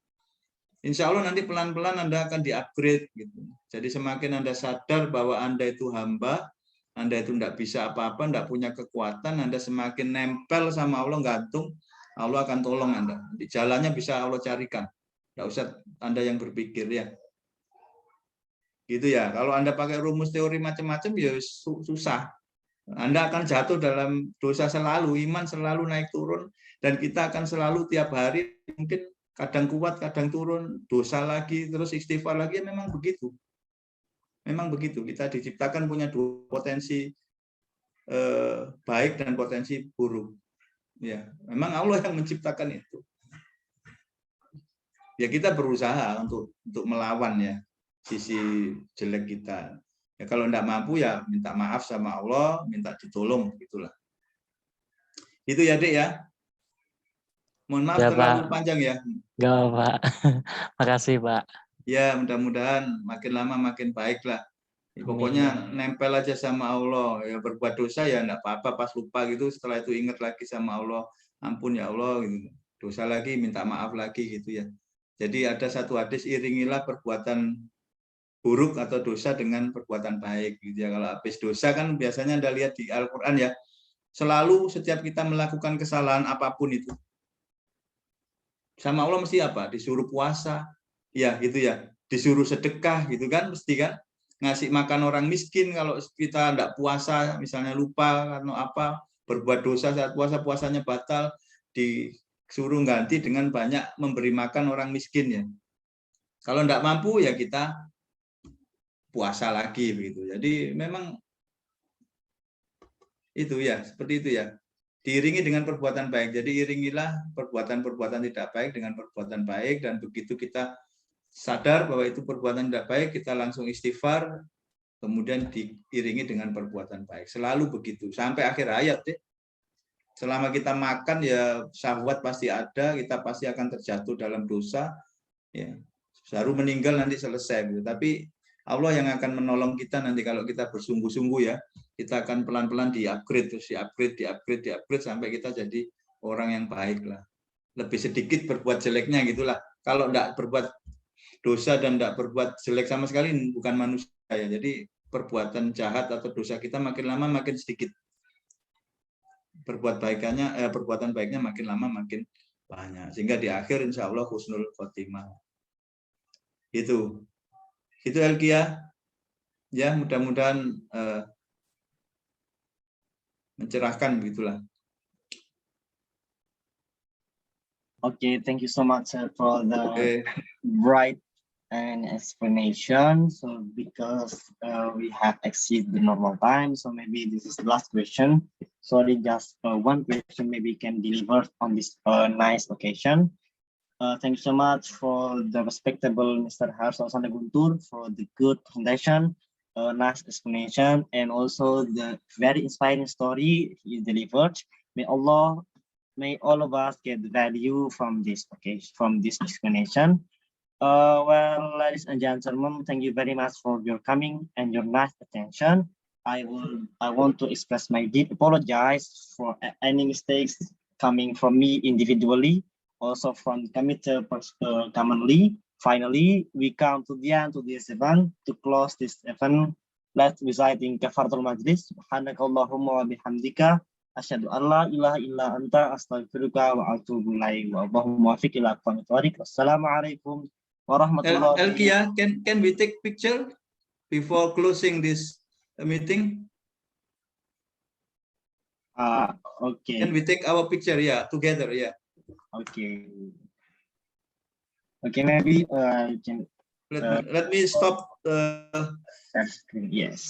Insya Allah nanti pelan-pelan Anda akan di-upgrade gitu. Jadi semakin Anda sadar bahwa Anda itu hamba, Anda itu tidak bisa apa-apa, tidak punya kekuatan, Anda semakin nempel sama Allah, gantung, Allah akan tolong Anda. Di jalannya bisa Allah carikan. Tidak usah Anda yang berpikir ya. Gitu ya. Kalau Anda pakai rumus teori macam-macam ya susah. Anda akan jatuh dalam dosa selalu, iman selalu naik turun, dan kita akan selalu tiap hari mungkin kadang kuat, kadang turun, dosa lagi, terus istighfar lagi, memang begitu. Memang begitu, kita diciptakan punya dua potensi baik dan potensi buruk. Ya, memang Allah yang menciptakan itu. Ya kita berusaha untuk melawan ya sisi jelek kita. Ya kalau tidak mampu ya minta maaf sama Allah, minta ditolong, gitulah. Itu ya, Dek ya. Mohon maaf Ya, terlalu Pak. panjang ya. Enggak, Pak. Makasih, Pak. Ya, mudah-mudahan makin lama makin baik lah. Ya, pokoknya nempel aja sama Allah. Ya berbuat dosa ya enggak apa-apa, pas lupa gitu, setelah itu ingat lagi sama Allah, ampun ya Allah gitu. Dosa lagi minta maaf lagi gitu ya. Jadi ada satu hadis, iringilah perbuatan buruk atau dosa dengan perbuatan baik gitu ya. Kalau habis dosa kan biasanya Anda lihat di Al-Qur'an ya, selalu setiap kita melakukan kesalahan apapun itu, sama Allah mesti apa? Disuruh puasa, ya gitu ya, disuruh sedekah gitu kan, mesti kan, ngasih makan orang miskin kalau kita tidak puasa, misalnya lupa karena apa, berbuat dosa saat puasa, puasanya batal, disuruh ganti dengan banyak memberi makan orang miskin ya. Kalau tidak mampu ya kita puasa lagi begitu. Jadi memang itu ya, seperti itu ya. Diiringi dengan perbuatan baik. Jadi iringilah perbuatan-perbuatan tidak baik dengan perbuatan baik, dan begitu kita sadar bahwa itu perbuatan tidak baik, kita langsung istighfar, kemudian diiringi dengan perbuatan baik. Selalu begitu sampai akhir hayat deh. Selama kita makan ya syahwat pasti ada, kita pasti akan terjatuh dalam dosa ya. Baru meninggal nanti selesai gitu. Tapi Allah yang akan menolong kita nanti kalau kita bersungguh-sungguh ya. Kita akan pelan-pelan di-upgrade, terus di-upgrade sampai kita jadi orang yang baik lah. Lebih sedikit berbuat jeleknya gitulah. Kalau enggak berbuat dosa dan enggak berbuat jelek sama sekali bukan manusia ya. Jadi perbuatan jahat atau dosa kita makin lama makin sedikit. Perbuatan baiknya makin lama makin banyak. Sehingga di akhir insya Allah husnul khotimah. Itu Elkia. Ya mudah-mudahan mencerahkan begitulah. Okay, thank you so much for the bright and explanation. So because we have exceeded the normal time, so maybe this is the last question. Sorry, just one question maybe can deliver on this nice occasion. Thank you so much for the respectable Mr. Harso Guntur for the good presentation, nice explanation, and also the very inspiring story you delivered. May all of us get value from this occasion, from this explanation. Well, ladies and gentlemen, thank you very much for your coming and your nice attention. I want to express my deep apologize for any mistakes coming from me individually, also from committee commonly. Finally, we come to the end of this event. To close this event, let's reciting kafaratul majlis. Subhanakallahumma wa bihamdika asyhadu an la ilaha illa anta astaghfiruka wa atubu ilaik. Wa Allahumma muwaffiq ila aqwamit thoriq. Wassalamualaikum warahmatullahi wabarakatuh. Elkia, can we take picture before closing this meeting? Okay. Can we take our picture? Yeah, together. Yeah. Okay. Okay, maybe you can. Let me stop Share screen. Yes.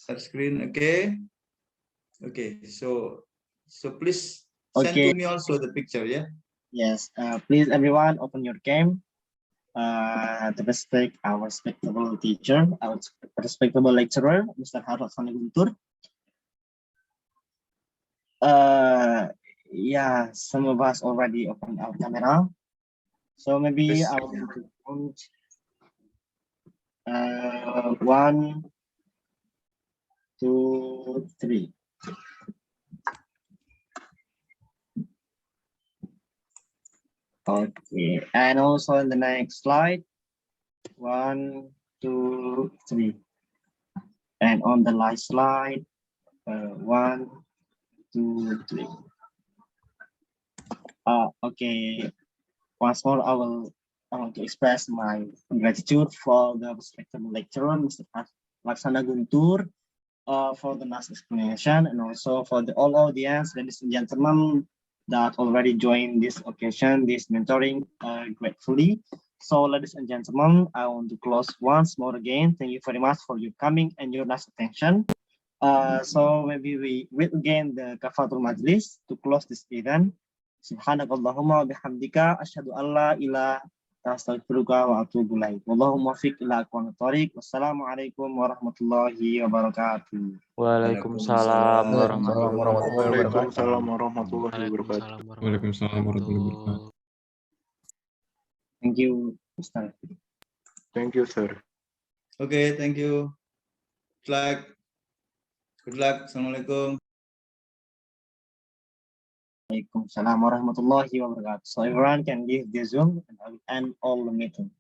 Share screen. Okay. Okay. So please send to me also the picture. Yeah. Yes. Please, everyone, open your cam. To respect our respectable teacher, our respectable lecturer, Mr. Harso Guntur. Yeah, some of us already opened our camera. So maybe I will count 1, 2, 3. Okay, and also in the next slide, 1, 2, 3. And on the last slide, 1, 2, 3. Okay. Once more, I want to express my gratitude for the respectable lecturer, Mr. Laksana Guntur, for the nice explanation, and also for the all audience, ladies and gentlemen. that already joined this occasion, this mentoring gratefully. So ladies and gentlemen, I want to close once more again. Thank you very much for your coming and your nice attention. So maybe we will again the Kafatul Majlis to close this event. Subhanakallahumma bihamdika asyhadu alla ilaha astaghfiruka wa atubu ilaik. Wallahu muwaffiq ila aqwamit thoriq. Wassalamualaikum warahmatullahi wabarakatuh. Waalaikumsalam warahmatullahi wabarakatuh. Waalaikumsalam warahmatullahi wabarakatuh. Waalaikumsalam warahmatullahi wabarakatuh. Thank you, Ustaz. Thank you, sir. Okay, thank you. Good luck. Assalamualaikum. Waalaikumsalam warahmatullahi wabarakatuh. So everyone can leave the Zoom and I will end all the meeting.